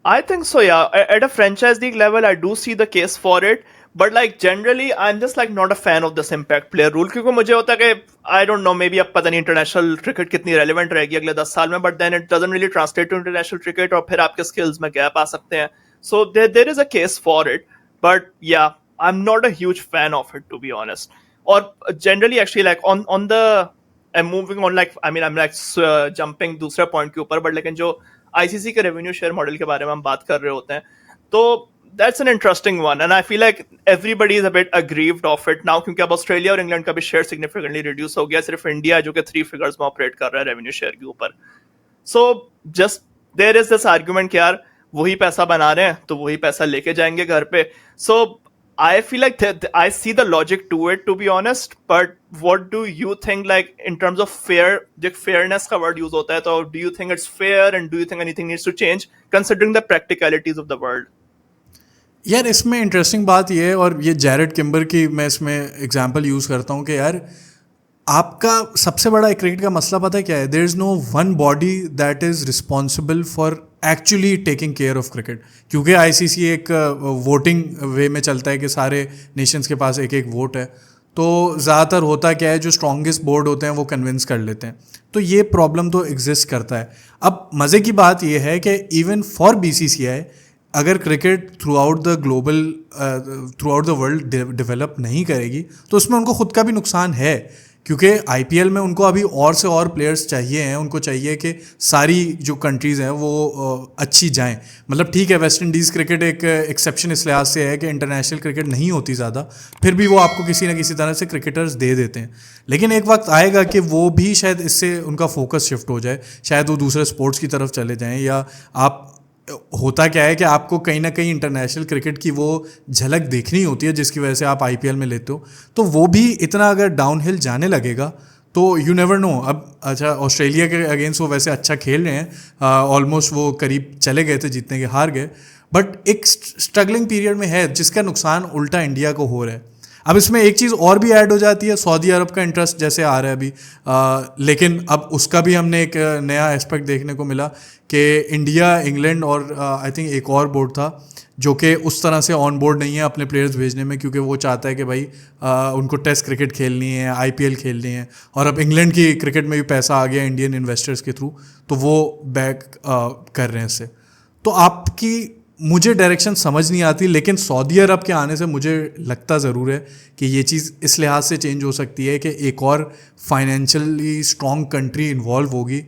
I think so, yeah. At a franchise league level, I do see the case for it. But like generally, I'm just like not a fan of this impact player rule क्योंकि मुझे होता है कि I don't know, maybe अब पता नहीं international cricket कितनी relevant रहेगी अगले 10 साल में, but then it doesn't really translate to international cricket और फिर आपके skills में gap आ सकते हैं. So there is a case for it, but yeah, I'm not a huge fan of it to be honest. और generally actually like on the I'm moving on, like I mean I'm like jumping दूसरे point के ऊपर, but लेकिन जो ICC के revenue share model के बारे में हम बात कर रहे होते हैं, तो that's an interesting one, and I feel like everybody is a bit aggrieved of it now क्योंकि अब ऑस्ट्रेलिया और इंग्लैंड का भी शेयर सिग्निफिकेंटली रिड्यूस हो गया. सिर्फ इंडिया जो कि 3 फिगर्स में ऑपरेट कर रहा है रेवेन्यू शेयर के ऊपर. So just there is this argument कि यार वही पैसा बना रहे हैं तो वही पैसा लेके जाएंगे घर पे. सो I feel like I see the logic to it, to be honest. But what do you think, like in terms of fairness का word use होता है, तो do you think it's fair and do you think anything needs to change considering the practicalities of the world? यार इसमें interesting बात ये है, और ये जैरेड किम्बर की मैं इसमें एग्जांपल यूज़ करता हूँ कि यार आपका सबसे बड़ा क्रिकेट का मसला पता है क्या है? There is no one body that is responsible for actually taking care of cricket. क्योंकि आईसीसी एक वोटिंग वे में चलता है कि सारे नेशंस के पास एक एक वोट है, तो ज़्यादातर होता क्या है, जो स्ट्रॉन्गेस्ट बोर्ड होते हैं वो कन्विंस कर लेते हैं. तो ये प्रॉब्लम तो एग्जिस्ट करता है. अब मज़े की बात ये है कि इवन फॉर बीसीसीआई अगर cricket through out the world develop नहीं करेगी तो उसमें उनको खुद का भी नुकसान है. क्योंकि आईपीएल में उनको अभी और से और प्लेयर्स चाहिए हैं. उनको चाहिए कि सारी जो कंट्रीज़ हैं वो अच्छी जाएं. मतलब ठीक है, वेस्ट इंडीज़ क्रिकेट एक एक्सेप्शन इस लिहाज से है कि इंटरनेशनल क्रिकेट नहीं होती ज़्यादा, फिर भी वो आपको किसी ना किसी तरह से क्रिकेटर्स दे देते हैं. लेकिन एक वक्त आएगा कि वो भी शायद इससे उनका फोकस शिफ्ट हो जाए, शायद वो दूसरे स्पोर्ट्स की तरफ चले जाएँ. या आप होता क्या है कि आपको कहीं ना कहीं इंटरनेशनल क्रिकेट की वो झलक देखनी होती है जिसकी वजह से आप आईपीएल में लेते हो. तो वो भी इतना अगर डाउनहिल जाने लगेगा तो यू नेवर नो। अब अच्छा, ऑस्ट्रेलिया के अगेंस्ट वो वैसे अच्छा खेल रहे हैं, ऑलमोस्ट वो करीब चले गए थे जीतने के, हार गए, बट एक स्ट्रगलिंग पीरियड में है जिसका नुकसान उल्टा इंडिया को हो रहा है। अब इसमें एक चीज़ और भी ऐड हो जाती है, सऊदी अरब का इंटरेस्ट जैसे आ रहा है अभी, लेकिन अब उसका भी हमने एक नया एस्पेक्ट देखने को मिला कि इंडिया, इंग्लैंड और आई थिंक एक और बोर्ड था जो कि उस तरह से ऑन बोर्ड नहीं है अपने प्लेयर्स भेजने में, क्योंकि वो चाहता है कि भाई उनको टेस्ट क्रिकेट खेलनी है, आईपीएल खेलनी है, और अब इंग्लैंड की क्रिकेट में भी पैसा आ गया इंडियन इन्वेस्टर्स के थ्रू, तो वो बैक कर रहे हैं इससे। तो आपकी मुझे डायरेक्शन समझ नहीं आती, लेकिन सऊदी अरब के आने से मुझे लगता ज़रूर है कि ये चीज़ इस लिहाज से चेंज हो सकती है कि एक और फाइनेंशियली स्ट्रॉन्ग कंट्री इन्वॉल्व होगी।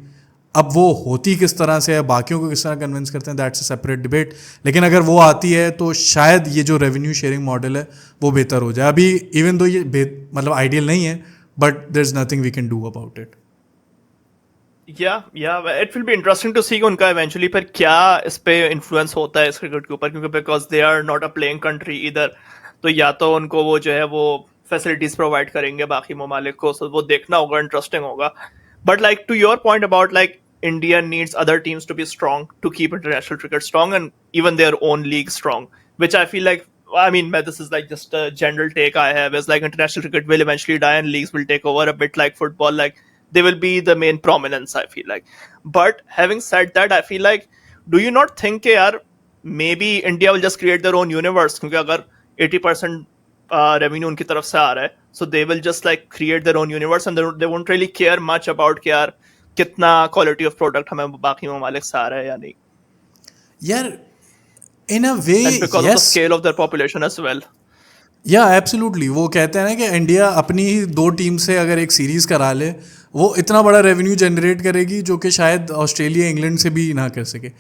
अब वो होती किस तरह से है, बाकियों को किस तरह कन्विंस करते हैं, दैट्स अ सेपरेट डिबेट, लेकिन अगर वो आती है तो शायद ये जो रेवेन्यू शेयरिंग मॉडल है वो बेहतर हो जाए। अभी इवन दो ये मतलब आइडियल नहीं है, but there is nothing we can do about it. Yeah it will be interesting to see उनका इवेंचुअली फिर क्या इस पे इन्फ्लुएंस होता है इस क्रिकेट के ऊपर, क्योंकि because they are not a playing country इधर, तो या तो उनको वो जो है वो फैसिलिटीज प्रोवाइड करेंगे बाकी ममालिक को, so वो देखना होगा, इंटरेस्टिंग होगा। But like to your point about like India needs other teams to be strong to keep international cricket strong and even their own league strong, which I feel like, I mean, this is like just a general take I have, is like international cricket will eventually die and leagues will take over a bit like football, like they will be the main prominence, I feel like. But having said that, I feel like, do you not think कि यार maybe India will just create their own universe, क्योंकि अगर 80% revenue उनकी तरफ से आ रहा है, so they will just like create their own universe and they won't really care much about कि यार कितना क्वालिटी ऑफ प्रोडक्ट हमें बाकी ममालिक से आ रहा है या नहीं। यार in a way and because of the scale of their population as well. Yeah absolutely, वो कहते हैं ना कि इंडिया अपनी ही 2 टीम से अगर एक सीरीज़ करा ले, वो इतना बड़ा रेवेन्यू जनरेट करेगी जो कि शायद ऑस्ट्रेलिया, इंग्लैंड से भी ना कर सके।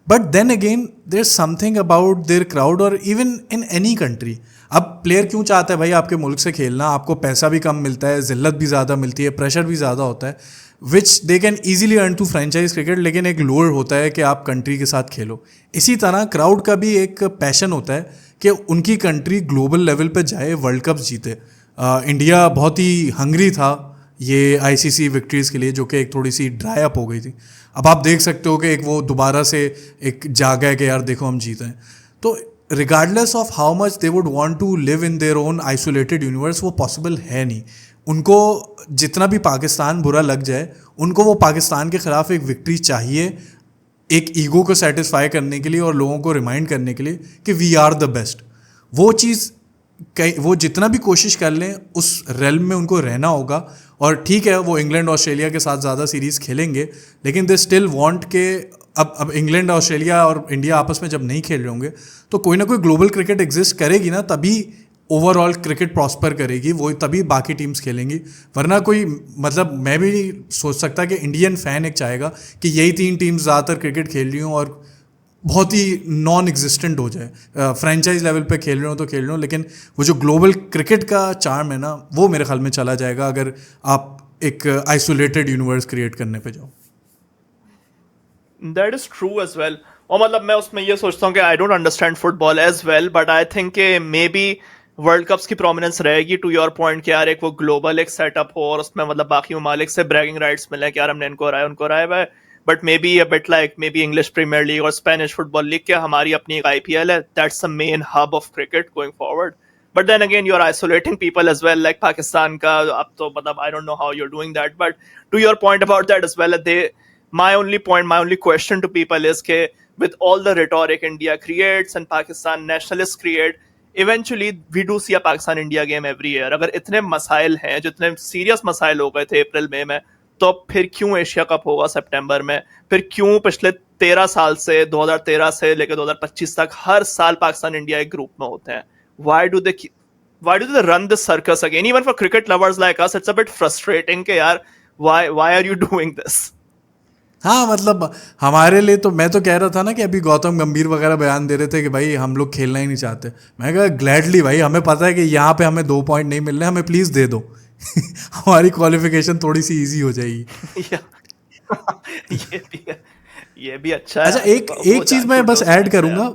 But then again there something about their crowd, और इवन इन एनी कंट्री। अब प्लेयर क्यों चाहता है भाई आपके मुल्क से खेलना? आपको पैसा भी कम मिलता है, जिल्लत भी ज़्यादा मिलती है, प्रेशर भी ज़्यादा होता है, which they can easily earn to franchise cricket, लेकिन एक लोअर होता है कि आप कंट्री के साथ खेलो। इसी तरह क्राउड का भी एक पैशन होता है कि उनकी कंट्री ग्लोबल लेवल पे जाए, वर्ल्ड कप जीते। इंडिया बहुत ही हंग्री था ये आईसीसी विक्ट्रीज़ के लिए, जो कि एक थोड़ी सी ड्राई अप हो गई थी। अब आप देख सकते हो कि एक वो दोबारा से एक जागा है कि यार देखो हम जीते हैं। तो regardless of how much they would want to live in their own isolated universe, वो पॉसिबल है नहीं। उनको जितना भी पाकिस्तान बुरा लग जाए, उनको वो पाकिस्तान के ख़िलाफ़ एक विक्ट्री चाहिए, एक ईगो को सेटिस्फाई करने के लिए और लोगों को रिमाइंड करने के लिए कि वी आर द बेस्ट। वो चीज़ वो जितना भी कोशिश कर लें उस रेल्म में उनको रहना होगा। और ठीक है, वो इंग्लैंड ऑस्ट्रेलिया के साथ ज़्यादा सीरीज़ खेलेंगे, लेकिन दे स्टिल वांट के अब इंग्लैंड, ऑस्ट्रेलिया और इंडिया आपस में जब नहीं खेल रहे होंगे तो कोई ना कोई ग्लोबल क्रिकेट एग्जिस्ट करेगी ना, तभी ओवरऑल क्रिकेट प्रॉस्पर करेगी, वो तभी बाकी टीम्स खेलेंगी। वरना कोई मतलब मैं भी नहीं सोच सकता कि इंडियन फ़ैन एक चाहेगा कि यही 3 टीम्स ज़्यादातर क्रिकेट खेल रही हों और बहुत ही नॉन एग्जिस्टेंट हो जाए। फ्रेंचाइज लेवल पे खेल रहे हो तो खेल रहे हो, लेकिन वो जो ग्लोबल क्रिकेट का चार्म है ना, वो मेरे ख्याल में चला जाएगा अगर आप एक आइसोलेटेड यूनिवर्स क्रिएट करने पे जाओ। That is true as well. और मतलब मैं उसमें ये सोचता हूँ कि I don't understand football as well, but I think कि मे बी वर्ल्ड कप्स की प्रोमिनेंस रहेगी टू योर पॉइंट कि यार एक वो ग्लोबल एक सेटअप हो और उसमें मतलब बाकी ममालिक से ब्रैगिंग राइट्स मिले कि यार हमने इनको हराया उनको हराया हुआ है। But may be a bit like maybe English Premier League और स्पेनिश फुटबॉल लीग के हमारी अपनी एक आईपीएल है, that's the main hub of cricket going forward. But then again you are isolating people as well, like Pakistan का अब तो मतलब I don't know how you are doing that, but to your point about that as well, they my only question to people is कि with all the rhetoric India creates and Pakistan nationalists create, eventually we do see a Pakistan India game every year। अगर इतने मसाइल हैं, जितने serious मसाइल हो गए थे अप्रैल मई में, तो फिर क्यों एशिया कप होगा सितंबर में? फिर क्यों पिछले 13 साल से 2013 से लेकर 2025 तक हर साल पाकिस्तान इंडिया एक ग्रुप में होते हैं? Why do they run this circus again? Even for cricket lovers like us, it's a bit frustrating कि यार why are you doing this? हाँ, मतलब हमारे लिए तो मैं तो कह रहा था ना कि अभी गौतम गंभीर वगैरह बयान दे रहे थे कि भाई हम लोग खेलना ही नहीं चाहते। मैं कहा ग्लैडली भाई, हमें पता है कि यहाँ पे हमें 2 पॉइंट नहीं मिल रहे, हमें प्लीज़ दे दो हमारी क्वालिफिकेशन थोड़ी सी इजी हो जाएगी। ये भी अच्छा है। अच्छा, एक चीज़ मैं बस ऐड करूँगा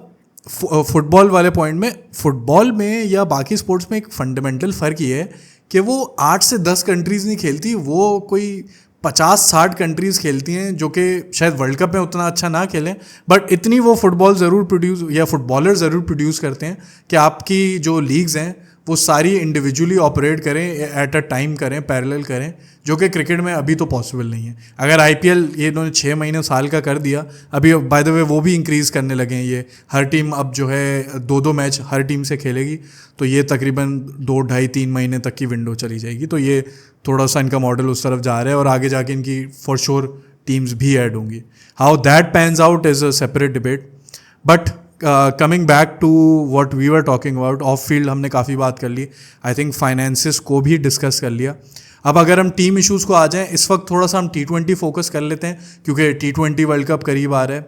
फुटबॉल वाले पॉइंट में। फुटबॉल में या बाकी स्पोर्ट्स में एक फंडामेंटल फ़र्क ये है कि वो 8 से 10 कंट्रीज़ नहीं खेलती, वो कोई 50-60 कंट्रीज़ खेलती हैं जो कि शायद वर्ल्ड कप में उतना अच्छा ना खेलें, बट इतनी वो फुटबॉल ज़रूर प्रोड्यूस या फुटबॉलर ज़रूर प्रोड्यूस करते हैं कि आपकी जो लीग्स हैं वो सारी इंडिविजुअली ऑपरेट करें, एट अ टाइम करें, पैरेलल करें, जो कि क्रिकेट में अभी तो पॉसिबल नहीं है। अगर आईपीएल ये इन्होंने 6 महीने साल का कर दिया, अभी बाय द वे वो भी इंक्रीज़ करने लगे हैं, ये हर टीम अब जो है 2-2 मैच हर टीम से खेलेगी, तो ये तकरीबन 2 ढाई 3 महीने तक की विंडो चली जाएगी। तो ये थोड़ा सा इनका मॉडल उस तरफ जा रहा है और आगे जाके इनकी फॉर श्योर टीम्स भी ऐड होंगी। How that pans out is a separate debate, but coming back to what we were talking about, off field हमने काफ़ी बात कर ली, आई थिंक फाइनेंसिस को भी डिस्कस कर लिया। अब अगर हम टीम इश्यूज़ को आ जाएं, इस वक्त थोड़ा सा हम T20 फोकस कर लेते हैं क्योंकि T20 वर्ल्ड कप करीब आ रहा है।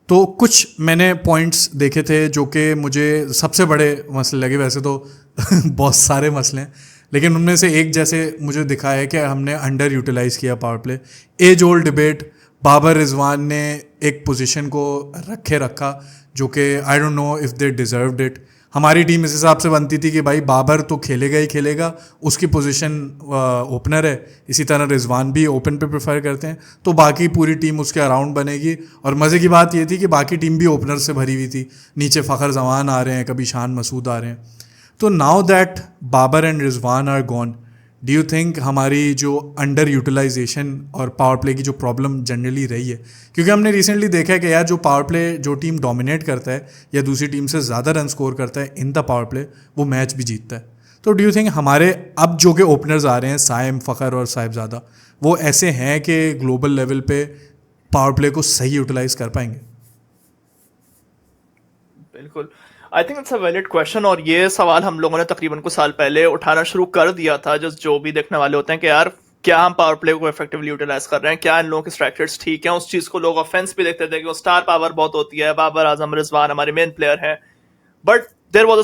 तो कुछ मैंने पॉइंट्स देखे थे जो कि मुझे सबसे बड़े मसले लगे, वैसे तो बहुत सारे मसले हैं, लेकिन उनमें से एक जैसे मुझे दिखा है कि हमने अंडर यूटिलाइज़ किया power play. As old debate, Babar Rizwan ने एक पोजीशन को रखा जो कि I don't know if they deserved it. हमारी टीम इस हिसाब से बनती थी कि भाई बाबर तो खेलेगा ही खेलेगा, उसकी पोजीशन ओपनर है, इसी तरह रिजवान भी ओपन पे प्रेफर करते हैं, तो बाकी पूरी टीम उसके अराउंड बनेगी। और मज़े की बात ये थी कि बाकी टीम भी ओपनर से भरी हुई थी, नीचे फ़खर जमान आ रहे हैं, कभी शान मसूद आ रहे हैं। तो now that Babar and Rizwan are gone, do you think हमारी जो अंडर यूटिलाइजेशन और पावर प्ले की जो प्रॉब्लम जनरली रही है, क्योंकि हमने रिसेंटली देखा है कि यार जो पावर प्ले जो टीम डोमिनेट करता है या दूसरी टीम से ज़्यादा रन स्कोर करता है इन द पावर प्ले, वो मैच भी जीतता है। तो डू यू थिंक हमारे अब जो के ओपनर्स आ रहे हैं साइम, फ़खर और साहिबजादा, वो ऐसे हैं कि ग्लोबल लेवल पे पावर प्ले को सही यूटिलाइज कर पाएंगे? बिल्कुल, I think it's a valid question, और ये सवाल हम लोगों ने तकरीबन कुछ साल पहले उठाना शुरू कर दिया था। जो भी देखने वाले होते हैं कि यार क्या हम पावर प्ले को इफेक्टिवली यूटिलाइज कर रहे हैं, क्या इन लोगों के स्ट्राइक रेट्स ठीक हैं। उस चीज को लोग ऑफेंस भी देखते थे कि वो स्टार पावर बहुत होती है, बाबर आजम, रिजवान हमारे मेन प्लेयर हैं, but there was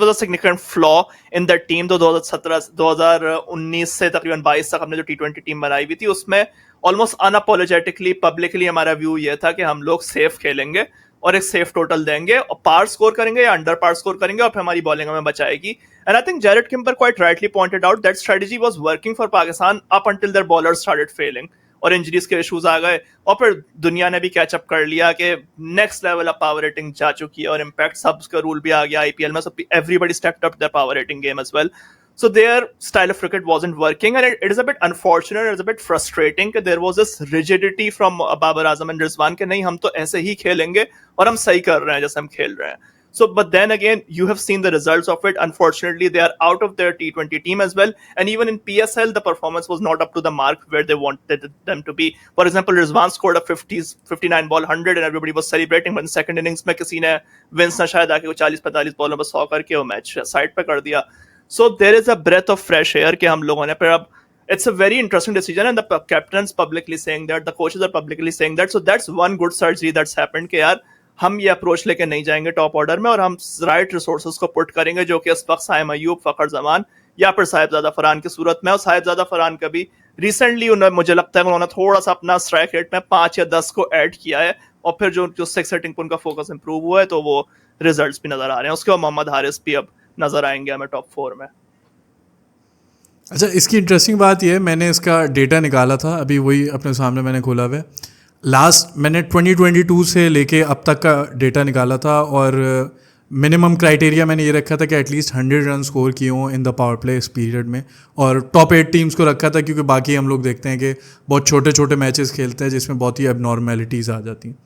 a significant flaw in that team. तो 2019 से तकरीबन 22 तक हमने जो T20 टीम बनाई हुई थी, उसमें ऑलमोस्ट अनअपोलोजेटिकली पब्लिकली हमारा व्यू ये था कि हम लोग सेफ खेलेंगे और एक सेफ टोटल देंगे और पार स्कोर करेंगे या अंडर पार स्कोर करेंगे और फिर हमारी बॉलिंग हमें बचाएगी। And I think Jared Kimber quite rightly pointed out that strategy was working for Pakistan up until their bowlers started failing और इंजरीज के इश्यूज आ गए, और फिर दुनिया ने भी कैचअप कर लिया कि next level of power rating जा चुकी है और इम्पैक्ट सब्स का रूल भी आ गया आईपीएल में, so everybody stepped up their power rating game as well. So their style of cricket wasn't working, and it is a bit unfortunate, it's a bit frustrating that there was this rigidity from Babar Azam and Rizwan कि नहीं हम तो ऐसे ही खेलेंगे और हम सही कर रहे हैं जैसे हम खेल रहे हैं. So but then again you have seen the results of it. Unfortunately they are out of their T20 team as well, and even in PSL the performance was not up to the mark where they wanted them to be. For example, Rizwan scored a 59 ball 100 and everybody was celebrating, but in second innings में किसी ने wins ने शायद आके 40-45 बॉलों में 100 करके वो मैच साइड पे कर दिया. So there is a breath of fresh air कि हम लोगों ने फिर अब it's a very interesting decision and the captains publicly saying that, the coaches are publicly saying that, so that's one good surgery that's happened कि यार हम ये अप्रोच लेके नहीं जाएंगे टॉप ऑर्डर में और हम राइट रिसोर्सेज को पुट करेंगे जो कि इस वक्त साइम अयूब, फ़खर जमान या फिर साहिबजादा फरहान की सूरत में. और साहिबजादा फरहान का भी रिसेंटली मुझे लगता है उन्होंने थोड़ा सा अपना स्ट्राइक रेट में 5 या 10 को ऐड किया है और फिर जो सिक्स हिटिंग पर उनका फोकस इंप्रूव हुआ है तो वो रिजल्ट्स भी नजर आ रहे हैं. उसके बाद मोहम्मद हारिस भी अब नजर आएंगे हमें टॉप 4 में. अच्छा, इसकी इंटरेस्टिंग बात यह है, मैंने इसका डेटा निकाला था, अभी वही अपने सामने मैंने खोला हुआ है. लास्ट मैंने 2022 से लेके अब तक का डेटा निकाला था और मिनिमम क्राइटेरिया मैंने ये रखा था कि एटलीस्ट 100 रन स्कोर किए हों इन द पावर प्ले इस पीरियड में, और टॉप 8 टीम्स को रखा था क्योंकि बाकी हम लोग देखते हैं कि बहुत छोटे छोटे मैचेस खेलते हैं जिसमें बहुत ही एबनॉर्मेलिटीज़ आ जाती हैं.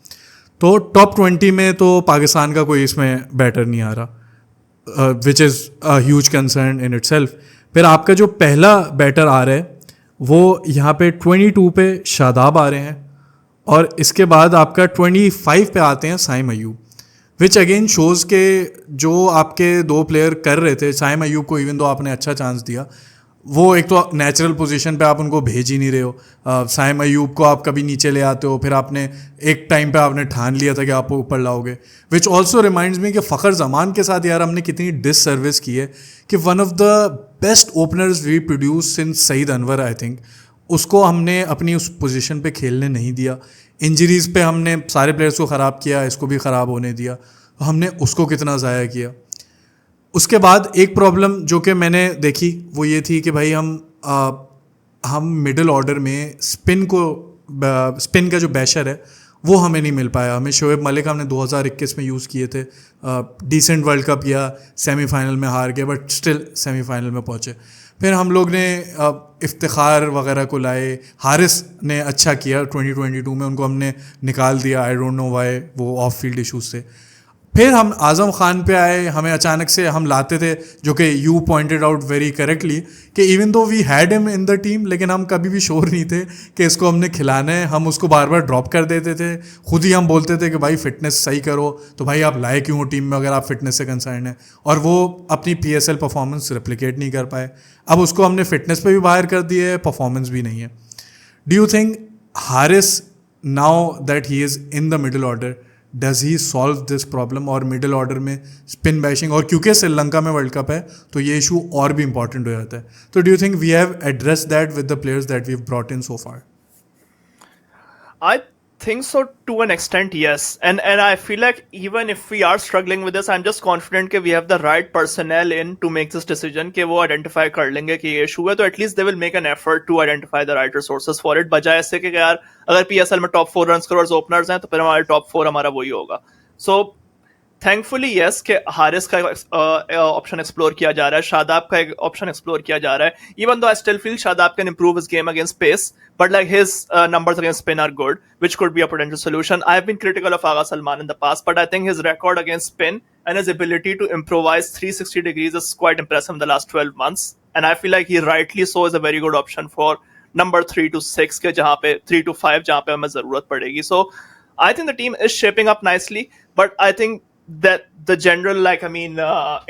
तो टॉप 20 में तो पाकिस्तान का कोई इसमें बैटर नहीं आ रहा, which is a huge concern in itself. फिर आपका जो पहला बैटर आ रहा है वो यहाँ पे 22 पे शादाब आ रहे हैं और इसके बाद आपका 25 पे आते हैं Saim Ayub, which again shows के जो आपके दो प्लेयर कर रहे थे, साइम अयूब को इवन दो आपने अच्छा चांस दिया, वो एक तो नेचुरल पोजीशन पे आप उनको भेज ही नहीं रहे हो. साइम अयूब को आप कभी नीचे ले आते हो, फिर आपने एक टाइम पे आपने ठान लिया था कि आप ऊपर लाओगे, विच ऑल्सो रिमाइंड्स मी कि फ़खर जमान के साथ यार हमने कितनी डिससर्विस की है कि one of the best openers we produce since Saeed Anwar, I think उसको हमने अपनी उस पोजीशन पे खेलने नहीं दिया. इंजरीज़ पे हमने सारे प्लेयर्स को ख़राब किया, इसको भी ख़राब होने दिया, हमने उसको कितना ज़ाया किया. उसके बाद एक प्रॉब्लम जो कि मैंने देखी वो ये थी कि भाई हम मिडिल ऑर्डर में स्पिन का जो बैशर है वो हमें नहीं मिल पाया. हमें शोएब मलिक हमने 2021 में यूज़ किए थे, डिसेंट वर्ल्ड कप किया, सेमीफाइनल में हार गए बट स्टिल सेमीफाइनल में पहुँचे. फिर हम लोग ने इफ्तिखार वगैरह को लाए, हारिस ने अच्छा किया 2022 में, उनको हमने निकाल दिया, आई डोंट नो व्हाई, वो ऑफ फील्ड इशूज़ से. फिर हम आज़म खान पे आए, हमें अचानक से हम लाते थे, जो कि you pointed out very correctly कि even though we had him in the team, लेकिन हम कभी भी श्योर नहीं थे कि इसको हमने खिलाना है. हम उसको बार बार ड्रॉप कर देते थे, खुद ही हम बोलते थे कि भाई फिटनेस सही करो, तो भाई आप लाए क्यों हो टीम में अगर आप फिटनेस से कंसर्न है. और वो अपनी PSL परफॉर्मेंस रिप्लिकेट नहीं कर पाए. अब उसको हमने फिटनेस पे भी बाहर कर दिया है, परफॉर्मेंस भी नहीं है. Do you think Haris, now that he is in the middle order, does he solve this problem? और मिडिल ऑर्डर में स्पिन बैशिंग, और क्योंकि श्रीलंका में वर्ल्ड कप है तो ये इशू और भी इंपॉर्टेंट हो जाता है. तो do you think we have address that with the players that we have brought in so far? I think so to an extent, yes. And I feel like even if we are struggling with this, I'm just confident that we have the right personnel in to make this decision कि वो identify कर लेंगे कि ये issue है, तो at least they will make an effort to identify the right resources for it. बजाय इससे कि यार अगर PSL में top 4 रन स्कोरर्स ओपनर्स हैं तो फिर हमारे top 4 हमारा वही होगा. So थैंकफुली यस कि हारिस का ऑप्शन एक्सप्लोर किया जा रहा है, शादाब का एक ऑप्शन एक्सप्लोर किया जा रहा है. Even though I still feel Shadab can improve his game against pace, but like his numbers against spin are good, which could be a potential solution. I have been critical of Agha Salman in the past, but I think his record against spin and his ability to improvise 360 degrees is quite impressive in the last 12 months. And I feel like he rightly so is a very good option for number 3 to 6 के जहाँ पे 3 to 5 जहाँ पे हमें जरूरत पड़ेगी. So I think the team is shaping up nicely, but I think that the general, like, I mean,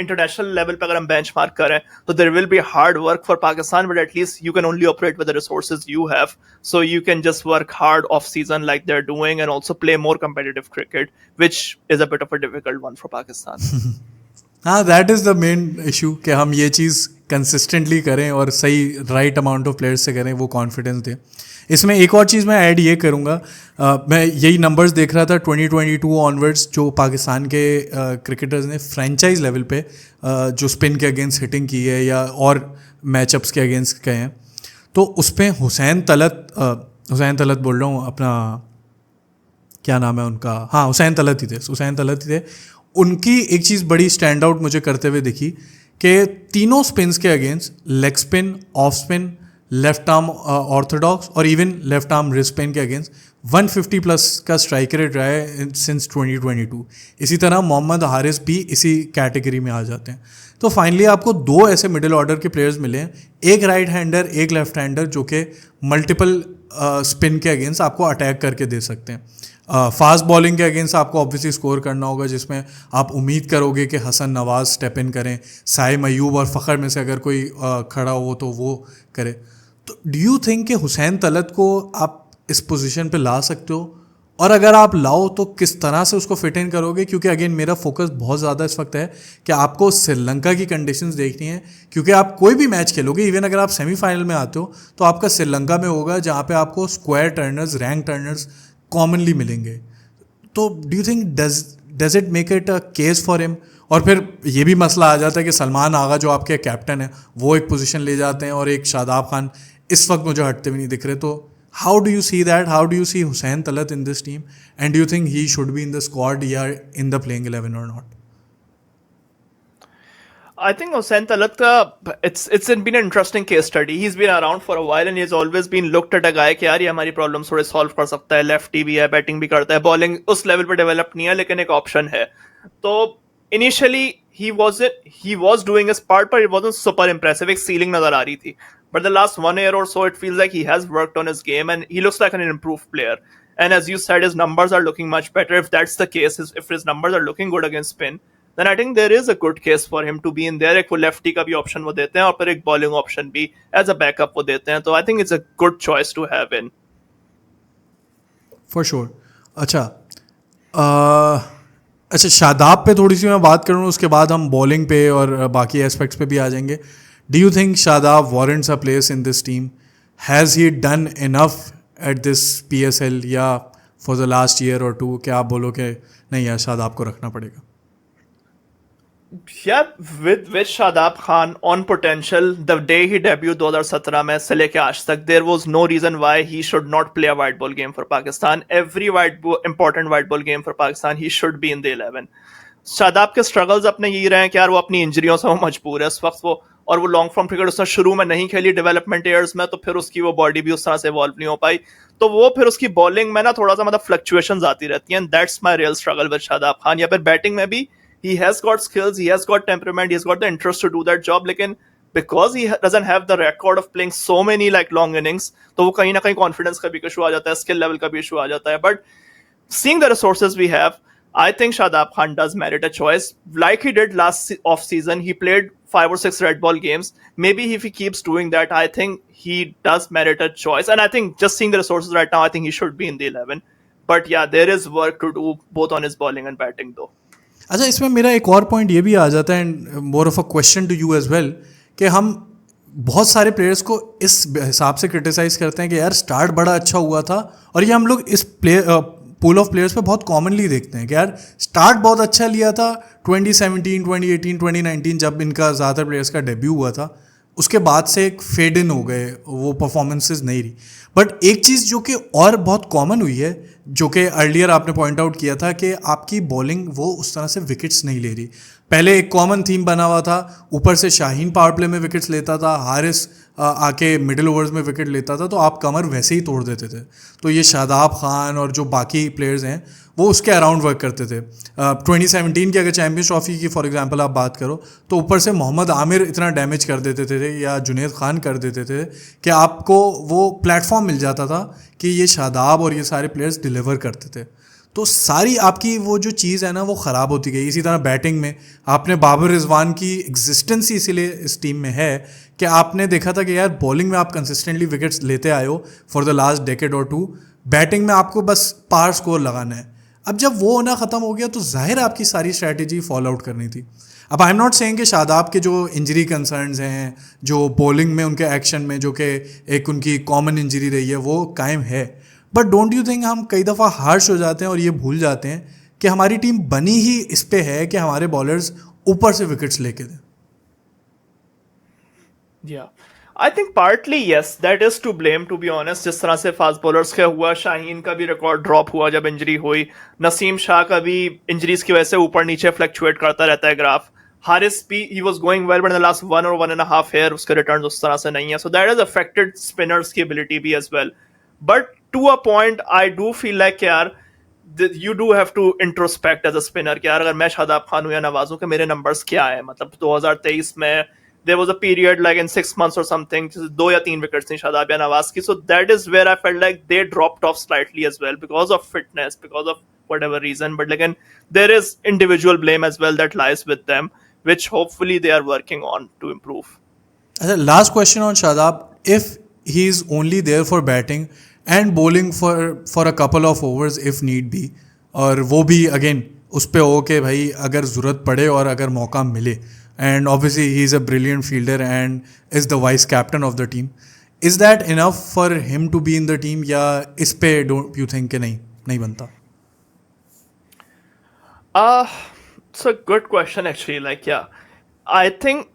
international level पे अगर हम benchmark करें तो there will be hard work for Pakistan, but at least you can only operate with the resources you have, so you can just work hard off season like they're doing and also play more competitive cricket, which is a bit of a difficult one for Pakistan. हाँ, that is the main issue कि हम ये चीज़ consistently करें और सही right amount of players से करें, वो कॉन्फिडेंस दें. इसमें एक और चीज़ मैं ऐड ये करूँगा, मैं यही नंबर्स देख रहा था 2022 ऑनवर्ड्स जो पाकिस्तान के क्रिकेटर्स ने फ्रेंचाइज लेवल पे जो स्पिन के अगेंस्ट हिटिंग की है या और मैचअप्स के अगेंस्ट गए हैं, तो उस पर हुसैन तलत बोल रहा हूँ, अपना क्या नाम है उनका, हाँ हुसैन तलत ही थे. उनकी एक चीज़ बड़ी स्टैंड आउट मुझे करते हुए दिखी कि तीनों स्पिन्स के against leg spin, off spin, left arm orthodox और even left arm wrist spin के अगेंस्ट 150 प्लस का स्ट्राइक रेट रहा है सिंस 2022. इसी तरह मोहम्मद हारिस भी इसी कैटेगरी में आ जाते हैं. तो फाइनली आपको दो ऐसे मिडिल ऑर्डर के प्लेयर्स मिले हैं, एक राइट हैंडर, एक लेफ्ट हैंडर, जो कि मल्टीपल स्पिन के अगेंस्ट आपको अटैक करके दे सकते हैं. फास्ट बॉलिंग के अगेंस्ट आपको ऑब्वियसली स्कोर करना होगा, जिसमें आप उम्मीद करोगे कि हसन नवाज स्टेप इन करें, साइम अयूब और फ़खर में से अगर कोई खड़ा हो तो वो करे. तो डू यू थिंक कि हुसैन तलत को आप इस पोजीशन पे ला सकते हो, और अगर आप लाओ तो किस तरह से उसको फिट इन करोगे? क्योंकि अगेन मेरा फोकस बहुत ज़्यादा इस वक्त है कि आपको श्रीलंका की कंडीशंस देखनी है, क्योंकि आप कोई भी मैच खेलोगे, इवन अगर आप सेमीफाइनल में आते हो तो आपका श्रीलंका में होगा, जहाँ पे आपको square Turners, rank Turners commonly मिलेंगे. तो do you think does it make it a case for him? और फिर ये भी मसला आ जाता है कि सलमान आगा जो आपके कैप्टन है वो एक पोजीशन ले जाते हैं और एक शादाब खान इस वक्त मुझे हटते भी नहीं दिख रहे. तो how do you see that? How do you see Hussain Talat in this team, and do you think he should be in the squad या इन द प्लेइंग 11 और not? I think Hussain Talat it's been an interesting case study. He's been around for a while and he's always been looked at a guy कि यार ये हमारी problem थोड़े solve कर सकता है, लेफ्टी भी है, बैटिंग भी करता है, बॉलिंग उस लेवल पे डेवलप नहीं है लेकिन एक ऑप्शन है. तो initially he was doing his part, but it wasn't super impressive. एक सीलिंग नजर आ रही थी. But the last 1 year or so, it feels like he has worked on his game and he looks like an improved player. And as you said, his numbers are looking much better. If that's the case, if his numbers are looking good against spin, then I think there is a good case for him to be in there. एक वो lefty का भी option वो देते हैं और फिर एक बॉलिंग ऑप्शन भी एज अ बैकअप वो देते हैं. तो I think it's a good choice to have in. For sure. अच्छा, शादाब पे थोड़ी सी मैं बात करूँ, उसके बाद हम बॉलिंग पे और बाकी एस्पेक्ट्स पे भी आ जाएंगे. Do you think Shadab warrants a place in this team? Has he done enough at this PSL या फॉर द लास्ट ईयर और टू कि आप बोलो कि नहीं यार शादाब को रखना पड़ेगा? Yeah, with Shadab Khan on potential, the day he debuted 2017 में से लेके आज तक, there was no reason why he should not play a white ball game for Pakistan. Every important white ball game for Pakistan, he should be in the 11. Shadab के struggles अपने यही रहे हैं कि यार वो अपनी इंजरियों से वो मजबूर है इस वक्त वो, और वो लॉन्ग फॉर्म क्रिकेट उसने शुरू में नहीं खेली डेवलपमेंट ईयर्स में, तो फिर उसकी वो बॉडी भी उस तरह से इवॉल्व नहीं हो पाई, तो वो फिर उसकी बॉलिंग में ना थोड़ा सा मतलब फ्लक्चुएशंस आती रहती हैं. That's my real struggle with Shadab Khan. या फिर बैटिंग में भी he has got skills, he has got temperament, he has got the interest to do that job, लेकिन because he doesn't have the record of playing so many like long innings, तो वो कहीं ना कहीं confidence का भी issue आ जाता है, स्किल लेवल का भी इशू आ जाता है. But seeing the resources we have, I think Shadab Khan does merit a choice. Like he did last off season, he played 5 or 6 red ball games. Maybe if he keeps doing that, I think he does merit a choice. And I think just seeing the resources right now, I think he should be in the 11. But yeah, there is work to do both on his bowling and batting though. अच्छा, इसमें मेरा एक और point ये भी आ जाता है, and more of a question to you as well, कि हम बहुत सारे प्लेयर्स को इस हिसाब से क्रिटिसाइज करते हैं कि यार स्टार्ट बड़ा अच्छा हुआ था, और ये हम लोग इस पूल ऑफ प्लेयर्स पे बहुत कॉमनली देखते हैं कि यार स्टार्ट बहुत अच्छा लिया था 2017, 2018, 2019 जब इनका ज़्यादातर प्लेयर्स का डेब्यू हुआ था, उसके बाद से एक फेड इन हो गए, वो परफॉर्मेंसेस नहीं रही. बट एक चीज़ जो कि और बहुत कॉमन हुई है, जो कि अर्लियर आपने पॉइंट आउट किया था, कि आपकी बॉलिंग वो उस तरह से विकेट्स नहीं ले रही. पहले एक कॉमन थीम बना हुआ था, ऊपर से शाहीन पावर प्ले में विकेट्स लेता था, हारिस आके मिडिल ओवर्स में विकेट लेता था, तो आप कमर वैसे ही तोड़ देते थे. तो ये शादाब खान और जो बाकी प्लेयर्स हैं वो उसके अराउंड वर्क करते थे. 2017 की अगर चैम्पियंस ट्रॉफी की फॉर एग्जांपल आप बात करो, तो ऊपर से मोहम्मद आमिर इतना डैमेज कर देते थे या जुनैद खान कर देते थे कि आपको वो प्लेटफॉर्म मिल जाता था कि ये शादाब और ये सारे प्लेयर्स डिलीवर करते थे. तो सारी आपकी वो जो चीज़ है ना वो ख़राब होती गई. इसी तरह बैटिंग में आपने बाबर रिजवान की एग्जिस्टेंस ही इसीलिए इस टीम में है कि आपने देखा था कि यार बॉलिंग में आप कंसिस्टेंटली विकेट्स लेते आए हो फॉर द लास्ट डेकेड और टू, बैटिंग में आपको बस पार स्कोर लगाना है. अब जब वो होना ख़त्म हो गया तो जाहिर आपकी सारी स्ट्रैटेजी फॉलो आउट करनी थी. अब आई एम नॉट सेइंग कि शादाब के जो इंजरी कंसर्न्स हैं, जो बॉलिंग में उनके एक्शन में जो कि एक उनकी कॉमन इंजरी रही है वो कायम है, बट डोंट यू थिंक हम कई दफ़ा हार्श हो जाते हैं और ये भूल जाते हैं कि हमारी टीम बनी ही इस पे है कि हमारे बॉलर्स ऊपर से विकेट्स लेके दें. Yeah. I think partly yes, that is to blame to be honest. जिस तरह से फास्ट बॉलर्स का हुआ, शाहीन का भी रिकॉर्ड ड्रॉप हुआ जब इंजरी हुई, नसीम शाह का भी इंजरीज की वजह से ऊपर नीचे फ्लक्चुएट करता रहता है ग्राफ, हारिस भी he was going well but in the last 1 or 1.5 year उसके रिटर्न्स उस तरह से नहीं है, so that has affected spinners की एबिलिटी भी as well. But to a point I do feel like यार you do have to introspect as a spinner कि यार अगर मैं शादाब खान हूँ या नवाज हूँ कि मेरे नंबर्स क्या है. मतलब 2023 में there was a period like in 6 months or something 2 या 3 विकेट्स थी शादाब या नवाज की, so that is where I felt like they dropped off slightly as well because of fitness, because of whatever reason. But again, there is individual blame as well that lies with them, which hopefully they are working on to improve. Last question on Shadab. If he is only there for batting and bowling for a couple of overs if need be, और वो भी again उस पे हो कि भाई अगर ज़रूरत पड़े और अगर मौका मिले, and obviously he is a brilliant fielder and is the vice captain of the team, is that enough for him to be in the team, या इस पे don't you think कि नहीं बनता? It's a good question actually. Like yeah, I think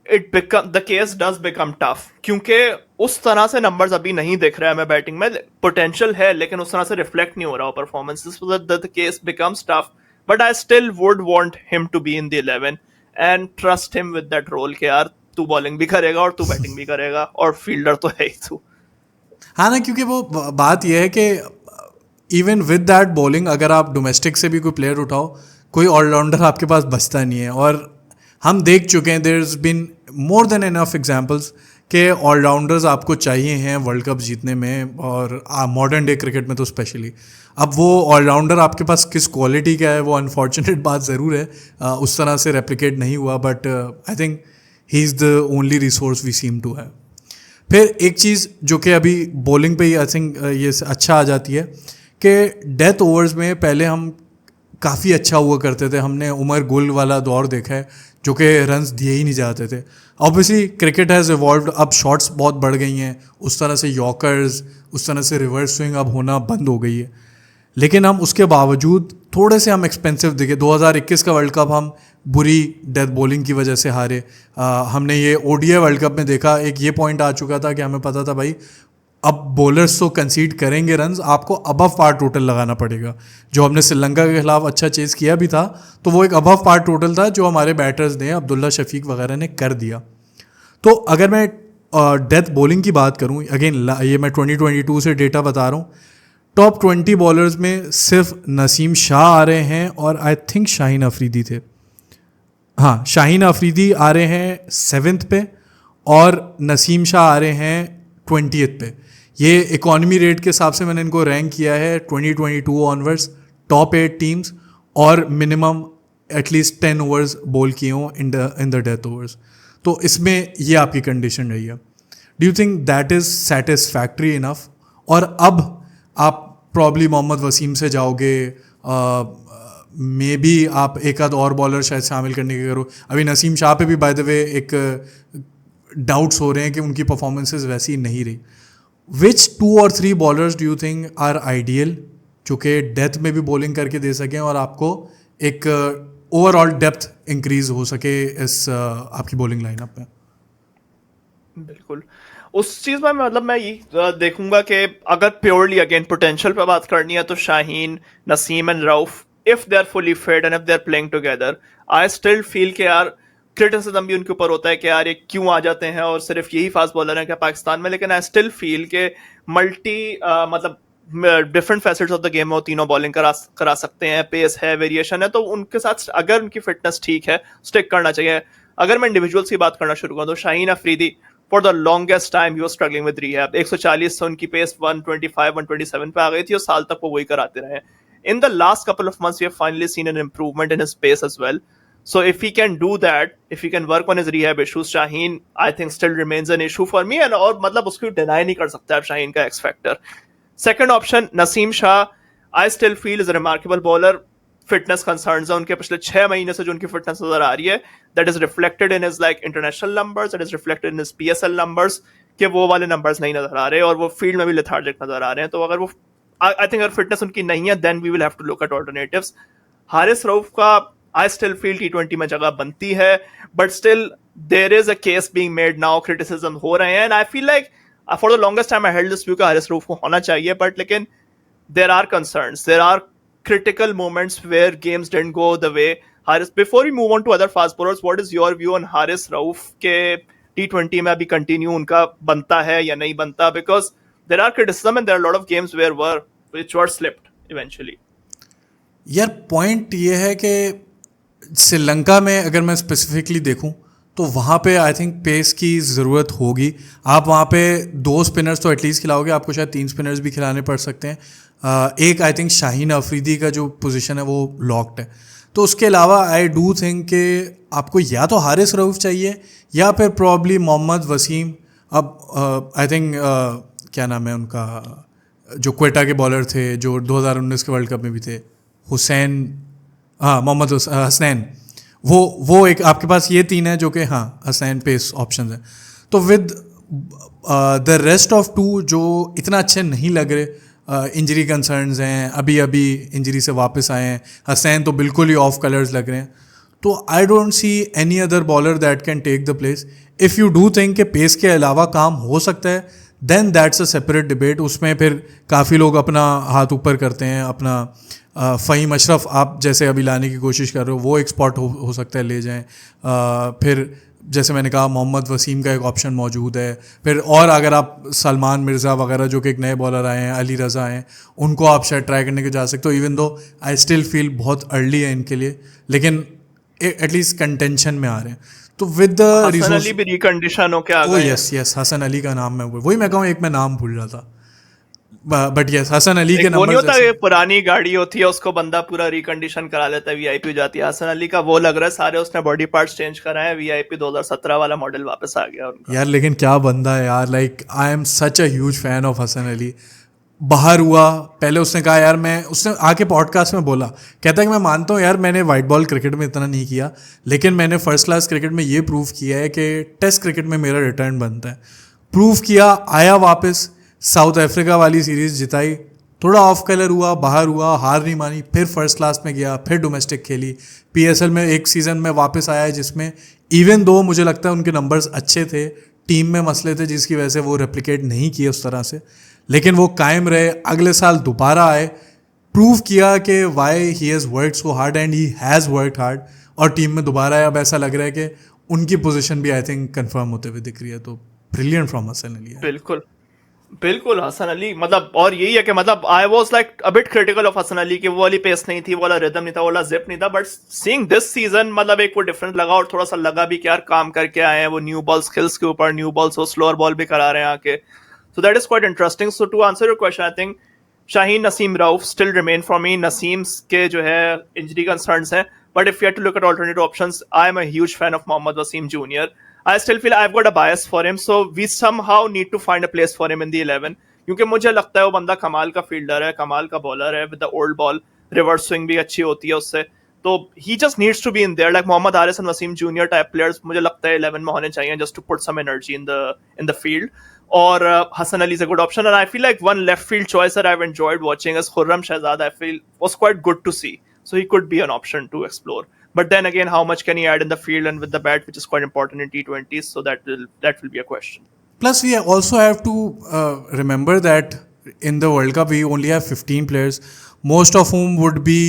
the case does become tough क्योंकि उस तरह से नंबर्स अभी नहीं दिख रहा है. मैं बैटिंग में पोटेंशियल है लेकिन उस तरह से रिफ्लेक्ट नहीं हो रहा performances, the case becomes tough. But I still would want him to be in the 11 and trust him with that role कि यार तू बॉलिंग भी करेगा और तू बैटिंग भी करेगा और फील्डर तो है ही तू. हाँ ना, क्योंकि वो बात यह है कि इवन विद दैट बॉलिंग अगर आप डोमेस्टिक से भी कोई प्लेयर उठाओ, कोई ऑलराउंडर आपके पास बचता नहीं है. और हम देख चुके हैं, there is been more than enough examples कि ऑलराउंडर्स आपको चाहिए हैं वर्ल्ड कप जीतने में, और मॉडर्न डे क्रिकेट में तो स्पेशली. अब वो ऑलराउंडर आपके पास किस क्वालिटी का है वो अनफॉर्चुनेट बात ज़रूर है, उस तरह से रेप्लिकेट नहीं हुआ, but I think he is the only resource we seem to have. फिर एक चीज़ जो कि अभी बॉलिंग पे ही आई थिंक ये अच्छा आ जाती है कि डेथ ओवर्स में पहले हम काफ़ी अच्छा हुआ करते थे. हमने उमर गुल वाला दौर देखा है जो कि रन्स दिए ही नहीं जाते थे. ऑब्वियसली क्रिकेट हैज़ इवॉल्व्ड, अब शॉट्स बहुत बढ़ गई हैं, उस तरह से यॉर्कर्स, उस तरह से रिवर्स स्विंग अब होना बंद हो गई है. लेकिन हम उसके बावजूद थोड़े से हम एक्सपेंसिव दिखे। 2021 का वर्ल्ड कप हम बुरी डेथ बॉलिंग की वजह से हारे। हमने ये ओडीआई वर्ल्ड कप में देखा, एक ये पॉइंट आ चुका था कि हमें पता था भाई अब बॉलर्स तो कंसीड करेंगे रन्स, आपको अबव पार टोटल लगाना पड़ेगा। जो हमने श्रीलंका के खिलाफ अच्छा चेस किया भी था, तो वो एक अबव पार टोटल था जो हमारे बैटर्स ने, अब्दुल्ला शफीक वगैरह ने कर दिया। तो अगर मैं डेथ बॉलिंग की बात करूं, अगेन ये मैं 2022 से डेटा बता रहा हूं, टॉप 20 बॉलर्स में सिर्फ नसीम शाह आ रहे हैं और आई थिंक शाहीन अफरीदी थे। हाँ, शाहीन अफरीदी आ रहे हैं 7th पे और नसीम शाह आ रहे हैं 20th पे। ये इकॉनमी रेट के हिसाब से मैंने इनको रैंक किया है 2022 ऑनवर्ड्स, टॉप 8 टीम्स और मिनिमम एटलीस्ट 10 ओवर्स बॉल किए हों इन द डेथ ओवर्स। तो इसमें ये आपकी कंडीशन रही है। Do you think that is satisfactory enough? और अब आप प्रॉब्ली मोहम्मद वसीम से जाओगे, मे बी आप एक आध और बॉलर शायद शामिल करने के करो। अभी नसीम शाह पे भी बाय द वे एक डाउट्स हो रहे हैं कि उनकी परफॉर्मेंसेज वैसी नहीं रही। Which 2 or 3 bowlers do you think are ideal, जो कि डेथ में भी बॉलिंग करके दे सकें और आपको एक ओवरऑल डेप्थ इंक्रीज हो सके इस आपकी बॉलिंग लाइनअप में? बिल्कुल, उस चीज में मतलब मैं ये देखूंगा कि अगर प्योरली अगेन पोटेंशियल पे बात करनी है तो Shaheen, Naseem and Rauf, if they are fully fit and if they are playing together, I still feel कि यार क्रिटिसिज्म भी उनके ऊपर होता है कि यार ये क्यों आ जाते हैं और सिर्फ यही फास्ट बॉलर है क्या पाकिस्तान में। लेकिन आई स्टिल फील के मल्टी मतलब different facets of the game में वो तीनों बॉलिंग करा सकते हैं, पेस है, वेरिएशन है, तो उनके साथ अगर उनकी फिटनेस ठीक है स्टिक करना चाहिए। अगर मैं इंडिविजुअल्स की बात करना शुरू करूँ तो Shaheen Afridi for the longest time he was struggling with rehab. 140 से उनकी पेस 125 127 पे आ गई थी और साल तक वो वही कराते रहे। In the last couple of months we have finally seen an improvement in his pace as well. So if he can do that, if he can work on his rehab issues, Shaheen I think still remains an issue for me, and और मतलब उसको deny नहीं कर सकता आप शाहीन का X factor। Second option Naseem Shah, I still feel is a remarkable bowler। Fitness concerns है उनके पिछले 6 महीने से जो उनकी फिटनेस नजर आ रही है, that is reflected in his like international numbers, that is reflected in his PSL numbers, कि वो वाले नंबर्स नहीं नजर आ रहे और वो फील्ड में भी लेथार्जिक नजर आ रहे हैं। तो अगर वो आई थिंक अगर फिटनेस उनकी नहीं है then we will have to look at alternatives. Haris Rauf का आई स्टिल फील T20 में जगह बनती है, but still there is a case being made now, criticism हो रहे हैं, and I feel like for the longest time I held this view कि हारिस रऊफ को होना चाहिए, बट लेकिन there are concerns, there are critical moments where games didn't go the way Haris। Before we move on to other fast bowlers, what is your view on Haris Rauf के T20 में अभी continue उनका बनता है या नहीं बनता? Because there are criticism and there are a lot of games which were slipped eventually। यार पॉइंट ये है कि श्रीलंका में अगर मैं स्पेसिफिकली देखूं तो वहाँ पे आई थिंक पेस की ज़रूरत होगी। आप वहाँ पे 2 स्पिनर्स तो एटलीस्ट खिलाओगे, आपको शायद 3 स्पिनर्स भी खिलाने पड़ सकते हैं। एक आई थिंक शाहीन अफरीदी का जो पोजीशन है वो लॉक्ड है। तो उसके अलावा आई डू थिंक कि आपको या तो हारिस रऊफ चाहिए या फिर प्रॉब्ली मोहम्मद वसीम। अब आई थिंक क्या नाम है उनका, जो क्वेटा के बॉलर थे जो 2019 के वर्ल्ड कप में भी थे, हुसैन, हाँ मोहम्मद हसनैन, वो एक आपके पास ये 3 है जो कि हाँ हसनैन पेस ऑप्शन है। तो विद द रेस्ट ऑफ 2 जो इतना अच्छे नहीं लग रहे, इंजरी कंसर्न्स हैं, अभी इंजरी से वापस आए हैं, हसैन तो बिल्कुल ही ऑफ कलर्स लग रहे हैं, तो I don't see any other bowler that can take the place. If you do think कि पेस के अलावा काम हो सकता है then that's a separate debate. उसमें फिर काफ़ी लोग अपना हाथ ऊपर करते हैं, अपना फ़हीम अशरफ आप जैसे अभी लाने की कोशिश कर रहे हो, वो एक स्पॉट हो सकता है ले जाएं। फिर जैसे मैंने कहा मोहम्मद वसीम का एक ऑप्शन मौजूद है। फिर और अगर आप सलमान मिर्ज़ा वगैरह जो कि एक नए बॉलर आए हैं, अली रज़ा हैं, उनको आप शायद ट्राई करने के जा सकते हो। Even though I still feel बहुत अर्ली है इनके लिए, लेकिन एटलीस्ट कंटेंशन में आ रहे हैं। तो विद द हसन अली भी रिकंडीशन हो के आ गए। यस हसन अली का नाम मैं वही मैं कहूँ, एक मैं नाम भूल रहा था, बट यस हसन अली के नंबर होता है, पुरानी गाड़ी होती है उसको बंदा पूरा रिकंडीशन करा लेता है, वीआईपी हो जाती है। हसन अली का वो लग रहा है सारे उसने बॉडी पार्ट्स चेंज कराए, वीआईपी 2017 वाला मॉडल वापस आ गया उनका। यार लेकिन क्या बंदा है यार, like I am such a huge fan of Hasan Ali. बाहर हुआ पहले उसने कहा यार उसने आके पॉडकास्ट में बोला, कहता है कि मैं मानता हूँ यार मैंने वाइट बॉल क्रिकेट में इतना नहीं किया, लेकिन मैंने फर्स्ट क्लास क्रिकेट में ये प्रूव किया है कि टेस्ट क्रिकेट में मेरा रिटर्न बनता है। प्रूव किया, आया वापस, साउथ अफ्रीका वाली सीरीज़ जिताई थोड़ा ऑफ कलर हुआ, बाहर हुआ, हार नहीं मानी, फिर फर्स्ट क्लास में गया, फिर डोमेस्टिक खेली, पीएसएल में एक सीज़न में वापस आया है जिसमें इवन दो मुझे लगता है उनके नंबर्स अच्छे थे, टीम में मसले थे जिसकी वजह से वो रेप्लिकेट नहीं किए उस तरह से, लेकिन वो कायम रहे, अगले साल दोबारा आए, प्रूव किया कि why he has work so hard and he has work hard, और टीम में दोबारा आया। अब ऐसा लग रहा है कि उनकी पोजीशन भी आई थिंक कंफर्म होते हुए दिख रही है, तो ब्रिलियंट फ्रॉम हसन अली है। बिल्कुल बिल्कुल हसन अली, मतलब और यही है कि मतलब I was like a bit critical of Hasan Ali कि वो वाली पेस नहीं थी, वो वाला रिदम नहीं था, वो वाला जिप नहीं था, बट सीइंग दिस सीजन मतलब एक वो डिफरेंस लगा, और थोड़ा सा लगा भी कि यार काम करके आए हैं वो न्यू बॉल स्किल्स के ऊपर, न्यू बॉल वो स्लोअर बॉल भी करा रहे हैं आके, so that is quite interesting. So to answer your question, I think Shaheen Naseem Rauf still remain for me. Naseem के जो है इंजरी कंसर्न्स हैं, but if you have to look at alternative options, I am a huge fan of Mohammad Wasim junior. I still feel I've got a bias for him, so we somehow need to find a place for him in the 11, क्योंकि मुझे लगता है वो बंदा कमाल का fielder है, कमाल का बॉलर है, with the old ball reverse swing भी अच्छी होती है उससे, तो he just needs to be in there, like Mohammad Haris and Wasim junior type players मुझे लगता है 11 में होने चाहिए, just to put some energy in the field. और Hasan Ali is a good option, and I feel like one left field choice that I have enjoyed watching is Khurram Shahzad. I feel was quite good to see, so he could be an option to explore, but then again how much can he add in the field and with the bat, which is quite important in T20s, so that will be a question. Plus, we also have to remember that in the World Cup, we only have 15 players, most of whom would be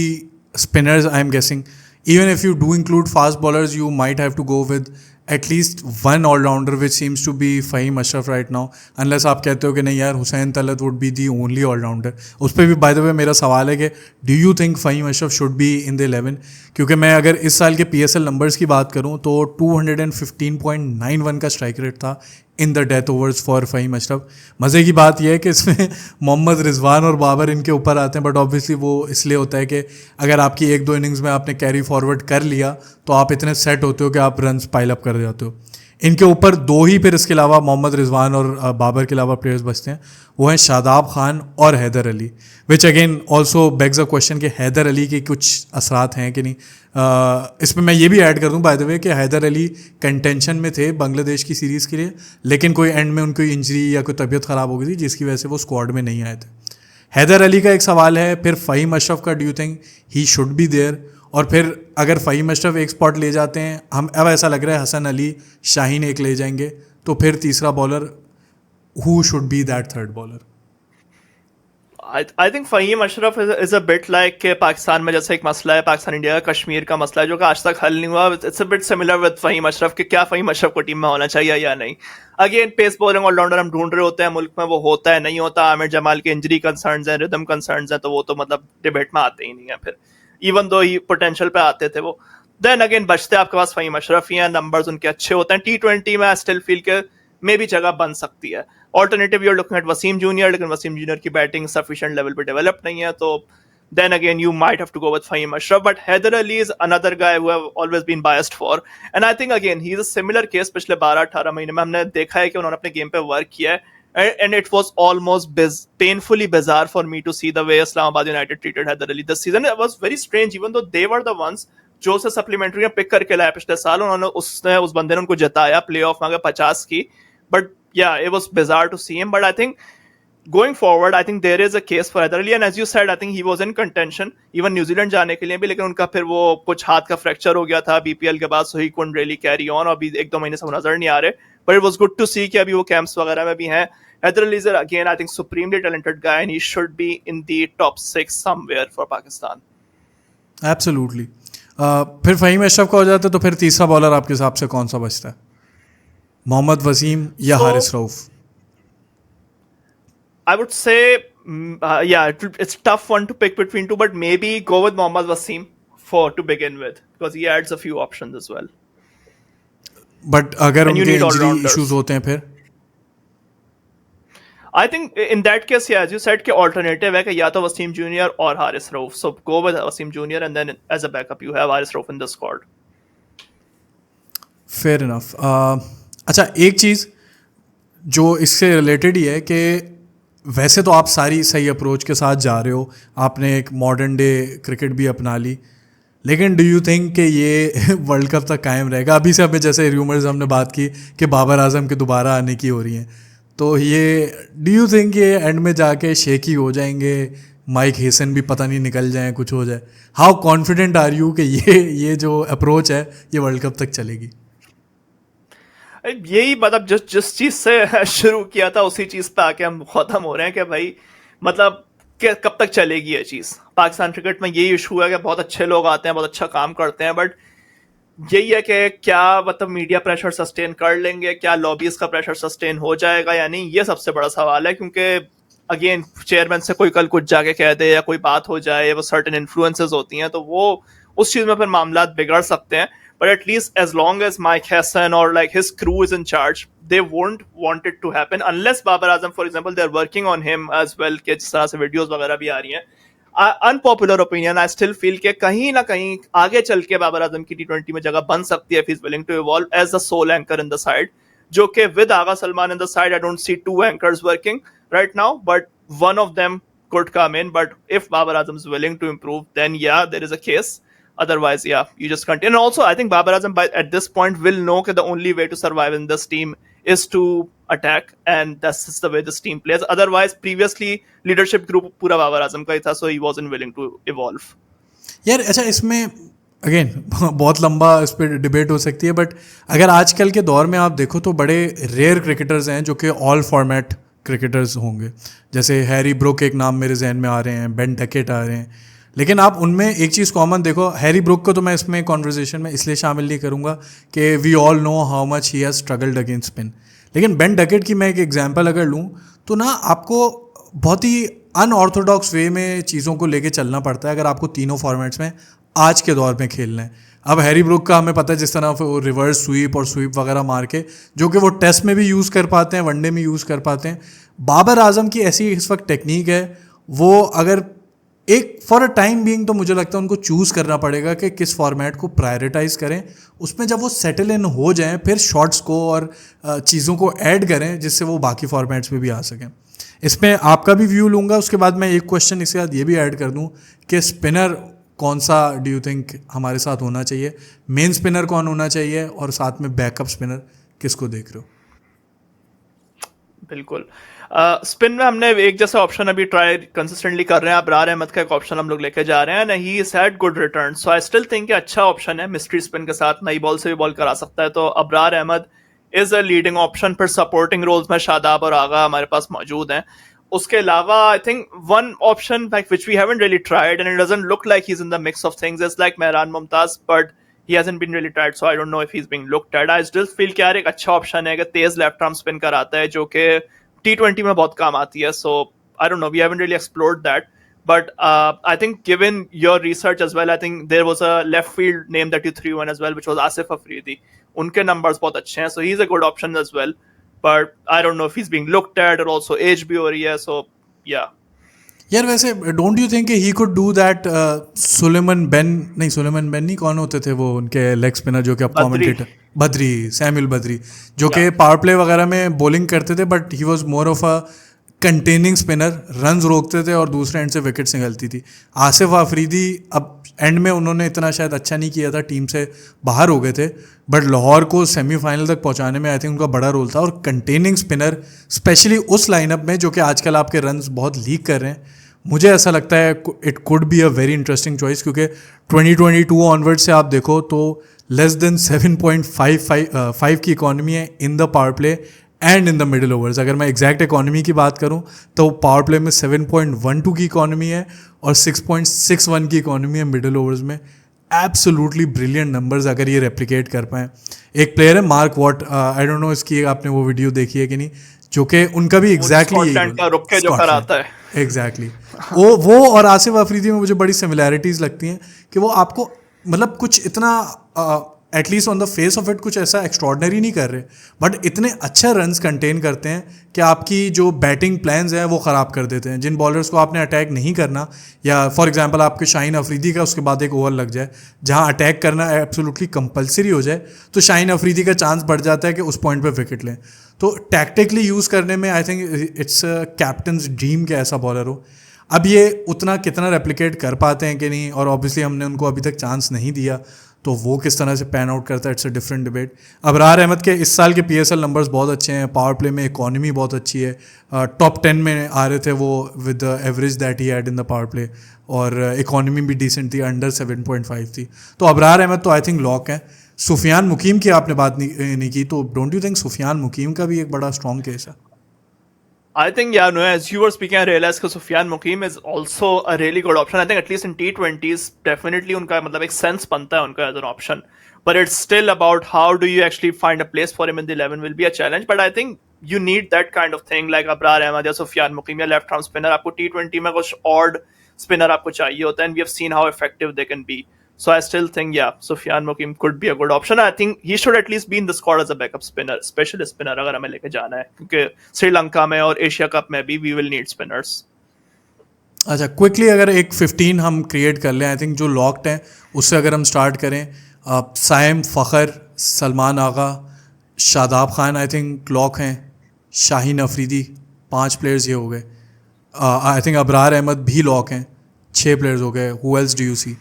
spinners, I'm guessing. Even if you do include fast bowlers, you might have to go with at least one all-rounder, which seems to be Fahim Ashraf right now. Unless आप कहते हो कि नहीं यार, Hussain Talat would be the only all-rounder. उस पर भी by the way मेरा सवाल है कि do you think Fahim Ashraf should be in the 11? क्योंकि मैं अगर इस साल के PSL नंबर्स की बात करूँ तो 215.91 का स्ट्राइक रेट था in the death overs for Faheem Ashraf. मज़े की बात यह है कि इसमें मोहम्मद रिजवान और बाबर इनके ऊपर आते हैं, बट ऑब्वियसली वो इसलिए होता है कि अगर आपकी एक दो इनिंग्स में आपने कैरी फॉरवर्ड कर लिया तो आप इतने सेट होते हो कि आप रन्स पाइल अप कर जाते हो। इनके ऊपर दो ही फिर इसके अलावा मोहम्मद रिजवान और बाबर के अलावा प्लेयर्स बचते हैं, वो हैं शादाब खान और Haider Ali, which again also begs a question कि हैदर अली के कुछ असरात हैं कि नहीं। इसमें मैं ये भी ऐड कर दूं बाय द वे कि हैदर अली कंटेंशन में थे बांग्लादेश की सीरीज़ के लिए, लेकिन कोई एंड में उनकी इंजरी या कोई तबीयत ख़राब हो गई थी जिसकी वजह से वो स्क्वाड में नहीं आए थे। हैदर अली का एक सवाल है, फिर फ़हीम अशरफ का, do you think he should be there? और फिर अगर फ़हीम अशरफ एक स्पॉट ले जाते हैं, हम अब ऐसा लग रहा है हसन अली शाहीन एक ले जाएंगे, तो फिर तीसरा bowler who should be that third bowler? I think Faheem Ashraf is a bit like कि पाकिस्तान में जैसे एक मसला है पाकिस्तान इंडिया का, कश्मीर का मसला है जो कि आज तक हल नहीं हुआ। It's a bit similar with Faheem Ashraf कि क्या फ़हीम अशरफ को टीम में होना चाहिए या नहीं। अगेन पेस बॉलिंग ऑलराउंडर हम ढूंढ रहे होते हैं मुल्क में, वो होता है नहीं होता। आमिर जमाल के इंजरी कंसर्न्स हैं, रिदम कंसर्न्स हैं, तो वो तो मतलब डिबेट में आते ही नहीं है फिर, इवन दो ही पोटेंशियल पे आते थे वो। देन अगेन बचते आपके पास फ़हीम अशरफ ही हैं, नंबर्स उनके अच्छे होते हैं। T20 में आई स्टिल फील के मे भी जगह बन सकती है। Alternative you're looking at Wasim junior, लेकिन वसीम जूनियर की बैटिंग सफिशिएंट लेवल पे डेवलप नहीं है, तो then again you might have to go with Fahim Ashraf. But Haider Ali is another guy who I've always been biased for, and I think again he's a similar case। पिछले 12-18 महीने में हमने देखा है कि उन्होंने अपने गेम पे वर्क किया है, and it was almost painfully bizarre for me to see the way Islamabad United treated Haider Ali this season. It was very strange, even though they were the ones जो उसे supplementary में pick करके लाया पिछले साल, उन्होंने उस बंदे ने उनको जिताया प्ले ऑफ में 50 की, but yeah, it was bizarre to see him. But I think going forward, I think there is a case for Haider Ali, and as you said, I think he was in contention even New Zealand जाने के लिए भी, लेकिन उनका फिर वो कुछ हाथ का फ्रैक्चर हो गया था BPL के बाद, so he couldn't really carry on, और अभी 1-2 महीने से वो नजर नहीं आ रहे, but it was good to see कि अभी वो कैंप्स वगैरह में भी हैं। Haider Ali is again I think supremely talented guy, and he should be in the top 6 somewhere for Pakistan. Absolutely. फिर फ़हीम अशरफ का हो जाता है, तो फिर तीसरा बॉलर आपके हिसाब से कौन सा बचता है? मोहम्मद वसीम या Haris Rauf? I would say, yeah, it's a tough one to pick between two, but maybe go with Mohammad Wasim to begin with, because he adds a few options as well. But अगर उनके इंजरी इश्यूज होते हैं फिर? I think in that case, yeah, as you said, कि alternative है कि या तो वसीम जूनियर और Haris Rauf, so go with Wasim junior and then as a backup you have Haris Rauf in the squad. Fair enough. अच्छा, एक चीज़ जो इससे रिलेटेड ही है कि वैसे तो आप सारी सही अप्रोच के साथ जा रहे हो, आपने एक मॉडर्न डे क्रिकेट भी अपना ली, लेकिन डू यू थिंक कि ये वर्ल्ड कप तक कायम रहेगा? अभी से हमें जैसे र्यूमर्स हमने बात की कि बाबर आजम के दोबारा आने की हो रही हैं, तो ये डू यू थिंक ये एंड में जाके शेकी हो जाएंगे, माइक हेसन भी पता नहीं निकल जाए, कुछ हो जाए? हाउ कॉन्फिडेंट आर यू कि ये जो अप्रोच है ये वर्ल्ड कप तक चलेगी? यही मतलब जिस चीज से शुरू किया था उसी चीज पे आके हम खत्म हो रहे हैं कि भाई मतलब कि कब तक चलेगी ये चीज। पाकिस्तान क्रिकेट में यही इशू है कि बहुत अच्छे लोग आते हैं, बहुत अच्छा काम करते हैं, बट यही है कि क्या मतलब मीडिया प्रेशर सस्टेन कर लेंगे, क्या लॉबीज का प्रेशर सस्टेन हो जाएगा या नहीं, ये सबसे बड़ा सवाल है। क्योंकि अगेन चेयरमैन से कोई कल कुछ जाके कह दे या कोई बात हो जाए, वो सर्टेन इन्फ्लुएंसेस होती हैं, तो वो उस चीज में फिर मामला बिगड़ सकते हैं। But at least as long as Mike Hassan or like his crew is in charge, they won't want it to happen unless Babar Azam, for example, they're working on him as well, कि जिस तरह से videos वगैरह भी आ रही हैं। Unpopular opinion, आई still feel कि कहीं ना कहीं आगे चल के बाबर आजम की T20 में जगह बन सकती है if he's willing to evolve as the sole anchor in the side, जो कि with Agha Salman in the side, I don't see two anchors working right now, but one of them could come in. But if Babar Azam is willing to improve, then yeah, there is a case. Otherwise, yeah, you just continue. And also, I think Babar Azam at this point will know that the only way to survive in this team is to attack, and that's just the way this team plays. Otherwise, previously leadership group पूरा Babar Azam का ही था, so he wasn't willing to evolve. यार अच्छा, इसमें again बहुत लंबा इस पर डिबेट हो सकती है, बट अगर आजकल के दौर में आप देखो तो बड़े रेयर क्रिकेटर्स हैं जो कि ऑल फॉर्मेट क्रिकेटर्स होंगे। जैसे हैरी ब्रुक एक नाम मेरे जहन में आ रहे हैं, बेन डकेट आ रहे हैं, लेकिन आप उनमें एक चीज़ कॉमन देखो। हैरी ब्रुक को तो मैं इसमें कॉन्वर्जेशन में इसलिए शामिल नहीं करूँगा कि we all know how much he has struggled against spin, लेकिन बेन डकेट की मैं एक एग्जांपल अगर लूँ तो ना आपको बहुत ही अनऑर्थोडॉक्स वे में चीज़ों को लेके चलना पड़ता है अगर आपको तीनों फॉर्मेट्स में आज के दौर में खेलना है। अब हैरी ब्रुक का हमें पता है जिस तरह वो रिवर्स स्वीप और स्वीप वगैरह मार के जो कि वो टेस्ट में भी यूज़ कर पाते हैं, वनडे में यूज़ कर पाते हैं। बाबर आजम की ऐसी इस वक्त टेक्निक है, वो अगर एक फॉर अ टाइम बीइंग तो मुझे लगता है उनको चूज़ करना पड़ेगा कि किस फॉर्मेट को प्रायोरिटाइज करें। उसमें जब वो सेटल इन हो जाएं फिर शॉट्स को और चीज़ों को ऐड करें जिससे वो बाकी फॉर्मेट्स में भी आ सकें। इसमें आपका भी व्यू लूँगा, उसके बाद मैं एक क्वेश्चन इसके बाद ये भी ऐड कर दूँ कि स्पिनर कौन सा डू यू थिंक हमारे साथ होना चाहिए, मेन स्पिनर कौन होना चाहिए और साथ में बैकअप स्पिनर किसको देख रहे हो? बिल्कुल। स्पिन में हमने एक जैसा ऑप्शन अभी ट्राई कंसिस्टेंटली कर रहे हैं। अबरार अहमद का एक ऑप्शन हम लोग लेके जा रहे हैं, he is had good return, so I still think अच्छा ऑप्शन है। मिस्ट्री स्पिन के साथ नई बॉल से भी बॉल करा सकता है, तो Abrar Ahmed is a leading option. फिर सपोर्टिंग रोल्स में शादाब और आगा हमारे पास मौजूद हैं। उसके अलावा I think one option like which we haven't really tried and it doesn't look like he is in the mix of things is like Mehran Mumtaz, but he hasn't been really tried, so I don't know if he's being looked at. I still feel कि यार एक अच्छा option है कि तेज left arm spin कराता है जो कि T20 में बहुत काम आती है. So I don't know, we haven't really explored that, but I think given your research as well, I think there was a left field name that you threw in as well, which was Asif Afridi. उनके numbers बहुत अच्छे हैं, so he's a good option as well, but I don't know if he's being looked at or also age भी हो रही है, so yeah. यार वैसे don't you think he could do that? Suleman बेन नहीं, कौन होते थे वो उनके लेग स्पिनर जो कि अब कमेंटेटर, बद्री, सैमुअल बद्री, जो कि पावर प्ले वगैरह में बॉलिंग करते थे, but he was more of a containing spinner, runs रोकते थे और दूसरे एंड से विकेट्स निकलती थी। आसिफ आफरीदी अब एंड में उन्होंने इतना शायद अच्छा नहीं किया था, टीम से बाहर हो गए थे, बट लाहौर को सेमीफाइनल तक पहुंचाने में आई थिंक उनका बड़ा रोल था। और कंटेनिंग स्पिनर स्पेशली उस लाइनअप में जो कि आजकल आपके रन्स बहुत लीक कर रहे हैं, मुझे ऐसा लगता है it could be a very interesting choice, क्योंकि 2022 ऑनवर्ड से आप देखो तो लेस देन 7.55 की इकॉनमी है in the power play and in the middle overs. अगर मैं एग्जैक्ट इकॉनमी की बात करूं तो पावर प्ले में 7.12 की इकॉनमी है और 6.61 की इकॉनमी है मिडिल ओवर्स में। एब्सोल्युटली ब्रिलियंट नंबर्स अगर ये रेप्लिकेट कर पाएँ। एक प्लेयर है mark what, I don't no इसकी आपने वो वीडियो देखी है कि नहीं, जो कि उनका भी एग्जैक्टली वो और आसिफ अफरीदी में मुझे बड़ी सिमिलैरिटीज़ लगती हैं कि वो आपको मतलब कुछ इतना at least on the face of it कुछ ऐसा एक्स्ट्रॉर्डनरी नहीं कर रहे, बट इतने अच्छा रन्स कंटेन करते हैं कि आपकी जो बैटिंग प्लान्स हैं वो ख़राब कर देते हैं। जिन बॉलर्स को आपने अटैक नहीं करना, या फॉर एग्जांपल आपके शाहीन अफरीदी का उसके बाद एक ओवर लग जाए जहां अटैक करना एब्सोल्युटली कंपलसरी हो जाए, तो शाहीन अफरीदी का चांस बढ़ जाता है कि उस पॉइंट पे विकेट लें। तो टैक्टिकली यूज़ करने में आई थिंक इट्स कैप्टन्स ड्रीम के ऐसा बॉलर हो। अब ये उतना कितना रेप्लिकेट कर पाते हैं कि नहीं, और ऑब्वियसली हमने उनको अभी तक चांस नहीं दिया, तो वो किस तरह से पैन आउट करता है, it's a different debate. Abrar Ahmed के इस साल के PSL नंबर्स बहुत अच्छे हैं, पावर प्ले में इकॉनमी बहुत अच्छी है, टॉप 10 में आ रहे थे वो with the average that he had in the power play, और इकॉनमी भी डिसेंट थी, अंडर 7.5 थी. तो अबरार अहमद तो आई थिंक लॉक है. सुफियान मुकीम की आपने बात नहीं की, तो डोंट यू थिंक सुफियान मुकीम का भी एक बड़ा स्ट्रॉन्ग केस है? I think, yeah, no, as you were speaking, I realized that Sufyan Mukim is also a really good option. I think at least in T20s, definitely उनका मतलब एक sense बनता है उनका as an option. But it's still about how do you actually find a place for him in the 11 will be a challenge. But I think you need that kind of thing like Abrar Ahmed या Sufyan Mukim या left arm spinner. आपको T20 में कुछ odd spinner आपको चाहिए होता है, and we have seen how effective they can be. So I still think, yeah, Sufyan Mukim could be a good option. I think he should at least be in the squad as a backup spinner, specialist spinner अगर हमें लेके जाना है, क्योंकि श्रीलंका में और Asia cup में भी we will need spinners. अच्छा, क्विकली अगर एक 15 हम क्रिएट कर लें, आई थिंक जो लॉक्ड हैं उससे अगर हम स्टार्ट करें, Saim Fakhar, Salman Agha, Shadab Khan I think lock हैं, शाहीन अफरीदी, 5 प्लेयर्स ये हो गए. आई थिंक अबरार अहमद भी लॉक हैं, 6 प्लेयर्स हो गए. Who else do you see?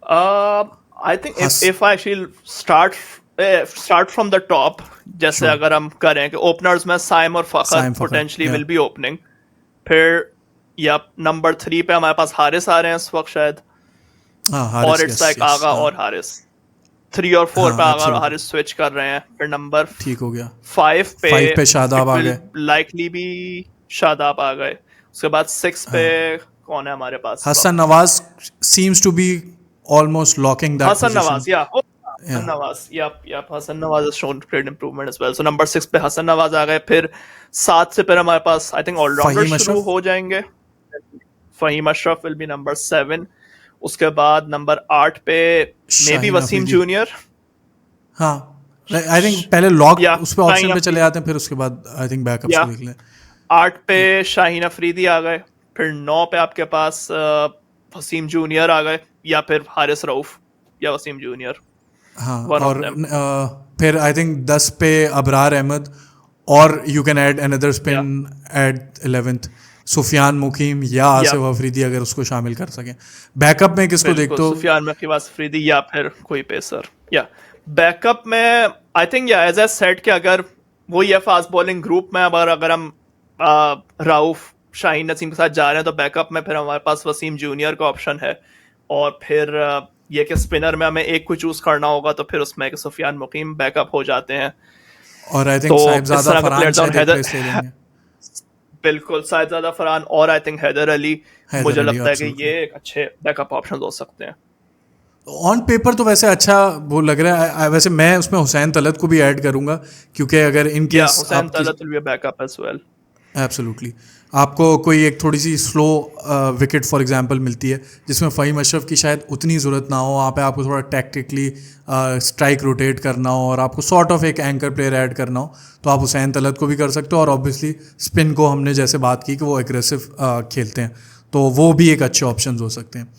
I think if I actually start from the top, जैसे अगर हम करें कि ओपनर्स में साइम और फखर potentially will be opening, फिर या नंबर 3 पे हमारे पास हारिस आ रहे हैं इस वक्त शायद, और इट्स लाइक आगा और हारिस. 3 और 4 पे आगा और हारिस स्विच कर रहे हैं. फिर नंबर ठीक हो गया, 5 पे शादाब आ गए, लाइकली भी शादाब आ गए. उसके बाद 6 पे कौन है हमारे पास? Hasan Nawaz seems to be almost locking that Hassan position. Nawaz, yeah. Hassan Nawaz, yep. Hassan Nawaz has shown great improvement as well. So number 6 पे हसन नवाज आ गए. फिर 7 से फिर हमारे पास I think ऑलराउंडर शुरू हो जाएंगे. Faheem Ashraf will be number 7. उसके बाद नंबर 8 पे मे बी वसीम जूनियर. हाँ, आई थिंक पहले लॉक उस पे ऑप्शन पे शाहीन चले जाते हैं, फिर उसके बाद आई थिंक बैकअप से देख लें. 8 पे शाहीन अफरीदी आ गए. फिर 9 पे आपके पास वसीम जूनियर आ गए, या फिर हारिस रऊफ या वसीम जूनियर. हाँ, One of और them. फिर आई थिंक 10 पे अबरार अहमद, और you can add another spin at 11th, Sufiyan Muqeem या आसिफ अफरीदी अगर उसको शामिल कर सकें. बैकअप में किसको देखते हो? सुफियान मुकीम, आसिफ अफरीदी या फिर कोई पेसर. या बैकअप में आई थिंक या एज ए सेट के अगर वो ये फास्ट बॉलिंग ग्रुप में अगर हम राउफ शाहीन नसीम के साथ जा रहे हैं, तो बैकअप में फिर हमारे पास वसीम जूनियर का ऑप्शन है. और फिर ये कि स्पिनर में हमें एक को चूज करना होगा, तो फिर उसमें कि सुफियान मुकीम बैकअप हो जाते हैं. और आई थिंक साहिबजादा फरहान शायद रिप्लेस ले लेंगे. बिल्कुल, साहिबजादा फरहान और आई थिंक हैदर अली मुझे लगता है कि ये एक अच्छे बैकअप ऑप्शन हो सकते हैं. ऑन पेपर तो वैसे अच्छा वो लग रहा है. वैसे मैं उसमें हुसैन तलत को भी ऐड करूंगा, क्योंकि अगर in case Hussain Talat will be a backup as well. Absolutely. आपको कोई एक थोड़ी सी स्लो विकेट फॉर एग्जांपल मिलती है जिसमें फ़हीम अशरफ की शायद उतनी ज़रूरत ना हो, वहाँ पे आपको थोड़ा टैक्टिकली स्ट्राइक रोटेट करना हो और आपको सॉर्ट ऑफ एक एंकर प्लेयर ऐड करना हो, तो आप हुसैन तलत को भी कर सकते हो. और ऑब्वियसली स्पिन को हमने जैसे बात की कि वो एग्रेसिव खेलते हैं, तो वो भी एक अच्छे ऑप्शन हो सकते हैं.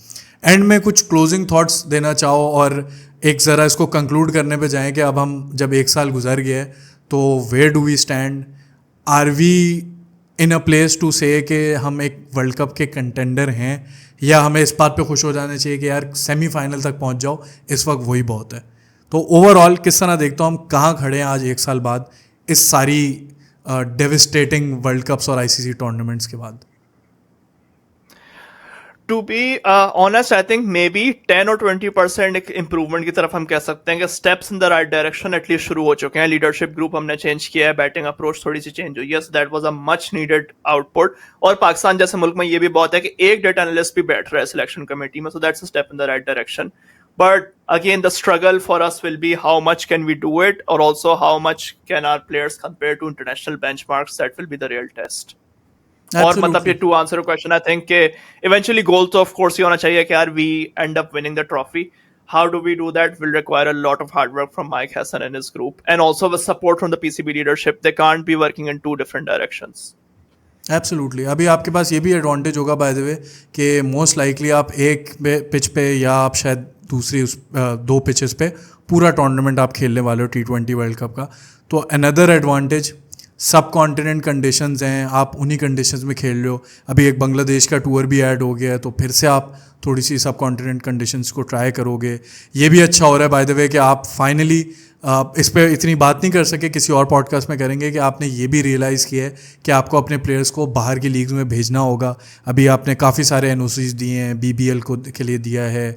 एंड में कुछ क्लोजिंग थॉट्स देना चाहो और एक ज़रा इसको कंक्लूड करने पे जाएं कि अब हम जब 1 साल गुजर गया है, तो where do we stand? Are we in a place to say कि हम एक वर्ल्ड कप के कंटेंडर हैं, या हमें इस बात पे खुश हो जाना चाहिए कि यार सेमीफाइनल तक पहुंच जाओ, इस वक्त वही बहुत है? तो ओवरऑल किस तरह देखता हूँ हम कहाँ खड़े हैं आज 1 साल बाद, इस सारी डेविस्टेटिंग वर्ल्ड कप्स और ICC टूर्नामेंट्स के बाद? To be honest, I think maybe 10 और 20% एक इम्प्रूवमेंट की तरफ हम कह सकते हैं कि steps in the right direction at least शुरू हो चुके हैं. लीडरशिप ग्रुप हमने चेंज किया है, बैटिंग अप्रोच थोड़ी सी चेंज हुई है, so that was a much needed output. और पाकिस्तान जैसे मुल्क में ये भी बहुत है कि एक डेटा एनालिस्ट भी बैठ रहा है सिलेक्शन कमेटी में, so that's a step in the right direction. But again the struggle for us will be how much can we do it, और also how much can our players compare to international benchmarks. That will be the real test. और मतलब ये to answer question, I think के eventually goal तो of course ये होना चाहिए कि यार we end up winning the trophy. How do we do that will require a lot of hard work from Mike Hassan and his group, and also with support from the PCB leadership. They can't be working in two different directions. Absolutely. अभी आपके पास ये भी advantage होगा by the way कि most likely आप एक pitch पे या आप शायद दूसरी 2 पिचेस पे पूरा टूर्नामेंट आप खेलने वाले हो T20 वर्ल्ड कप का. तो अनदर एडवांटेज सब कॉन्टिनेंट कंडीशंस हैं, आप उन्हीं कंडीशंस में खेल रहे हो। अभी एक बांग्लादेश का टूर भी ऐड हो गया है, तो फिर से आप थोड़ी सी सब कॉन्टिनेंट कंडीशंस को ट्राई करोगे। ये भी अच्छा हो रहा है बाय द वे कि आप फाइनली इस पर इतनी बात नहीं कर सके, किसी और पॉडकास्ट में करेंगे, कि आपने ये भी रियलाइज़ किया है कि आपको अपने प्लेयर्स को बाहर की लीग्स में भेजना होगा। अभी आपने काफ़ी सारे एनओसीज दिए हैं, बीबीएल को के लिए दिया है,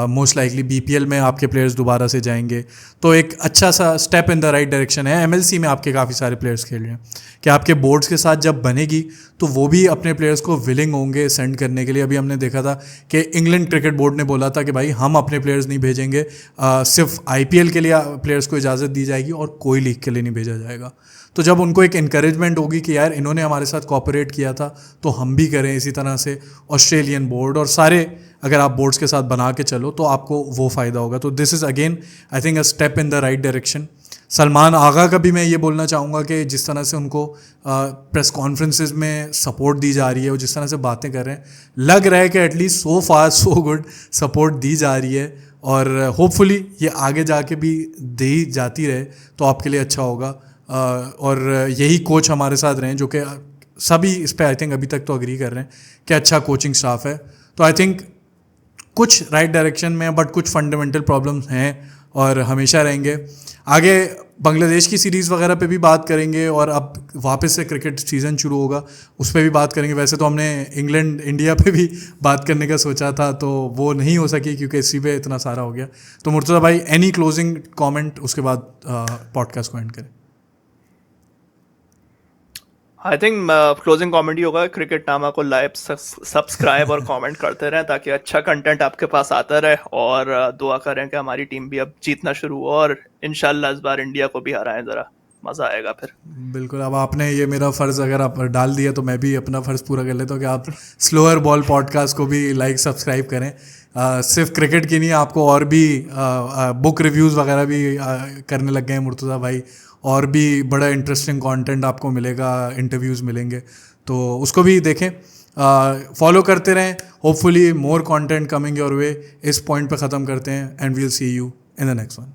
मोस्ट लाइकली बीपीएल में आपके प्लेयर्स दोबारा से जाएंगे, तो एक अच्छा सा step in the right direction है। एमएलसी में आपके काफ़ी सारे प्लेयर्स खेल रहे हैं, कि आपके बोर्ड्स के साथ जब बनेगी तो वो भी अपने प्लेयर्स को विलिंग होंगे सेंड करने के लिए। अभी हमने देखा था कि इंग्लैंड क्रिकेट बोर्ड ने बोला था कि भाई हम अपने प्लेयर्स नहीं भेजेंगे, सिर्फ आईपीएल के लिए प्लेयर्स को इजाज़त दी जाएगी और कोई लीग के लिए नहीं भेजा जाएगा। तो जब उनको एक इनकरेजमेंट होगी कि यार इन्होंने हमारे साथ कोऑपरेट किया था तो हम भी करें इसी तरह से, ऑस्ट्रेलियन बोर्ड और सारे अगर आप बोर्ड्स के साथ बना के चलो तो आपको वो फ़ायदा होगा। तो this is again I think a step in the right direction. Salman Agha का भी मैं ये बोलना चाहूँगा कि जिस तरह से उनको प्रेस कॉन्फ्रेंसेस में सपोर्ट दी जा रही है और जिस तरह से बातें कर रहे हैं, लग रहा है कि एटलीस्ट सो फार सो गुड सपोर्ट दी जा रही है, और होपफुली ये आगे जाके भी दी जाती रहे तो आपके लिए अच्छा होगा। और यही कोच हमारे साथ रहें जो कि सभी इस पे आई थिंक अभी तक तो अग्री कर रहे हैं कि अच्छा कोचिंग स्टाफ है। तो आई थिंक कुछ राइट डायरेक्शन में, बट कुछ फंडामेंटल प्रॉब्लम्स हैं और हमेशा रहेंगे। आगे बांग्लादेश की सीरीज़ वगैरह पे भी बात करेंगे, और अब वापस से क्रिकेट सीज़न शुरू होगा उस पर भी बात करेंगे। वैसे तो हमने इंग्लैंड इंडिया पे भी बात करने का सोचा था, तो वो नहीं हो सकी क्योंकि इसी पे इतना सारा हो गया। तो मुर्तज़ा भाई, एनी क्लोजिंग कमेंट, उसके बाद पॉडकास्ट को एंड करें। आई थिंक क्लोजिंग कमेंट ही होगा, क्रिकेट नामा को लाइक सब्सक्राइब और कमेंट करते रहें ताकि अच्छा कंटेंट आपके पास आता रहे, और दुआ करें कि हमारी टीम भी अब जीतना शुरू हो और इंशाल्लाह इस बार इंडिया को भी हराएं, ज़रा मज़ा आएगा फिर। बिल्कुल। अब आपने ये मेरा फ़र्ज़ अगर आप डाल दिया तो मैं भी अपना फ़र्ज़ पूरा कर लेता हूँ कि आप स्लोअर बॉल पॉडकास्ट को भी लाइक सब्सक्राइब करें। सिर्फ क्रिकेट की नहीं, आपको और भी बुक रिव्यूज़ वगैरह भी करने लग गए हैं मुर्तज़ा भाई, और भी बड़ा इंटरेस्टिंग कंटेंट आपको मिलेगा, इंटरव्यूज़ मिलेंगे, तो उसको भी देखें, फॉलो करते रहें। Hopefully more content coming your way. इस पॉइंट पे ख़त्म करते हैं, and we'll see you in the next one.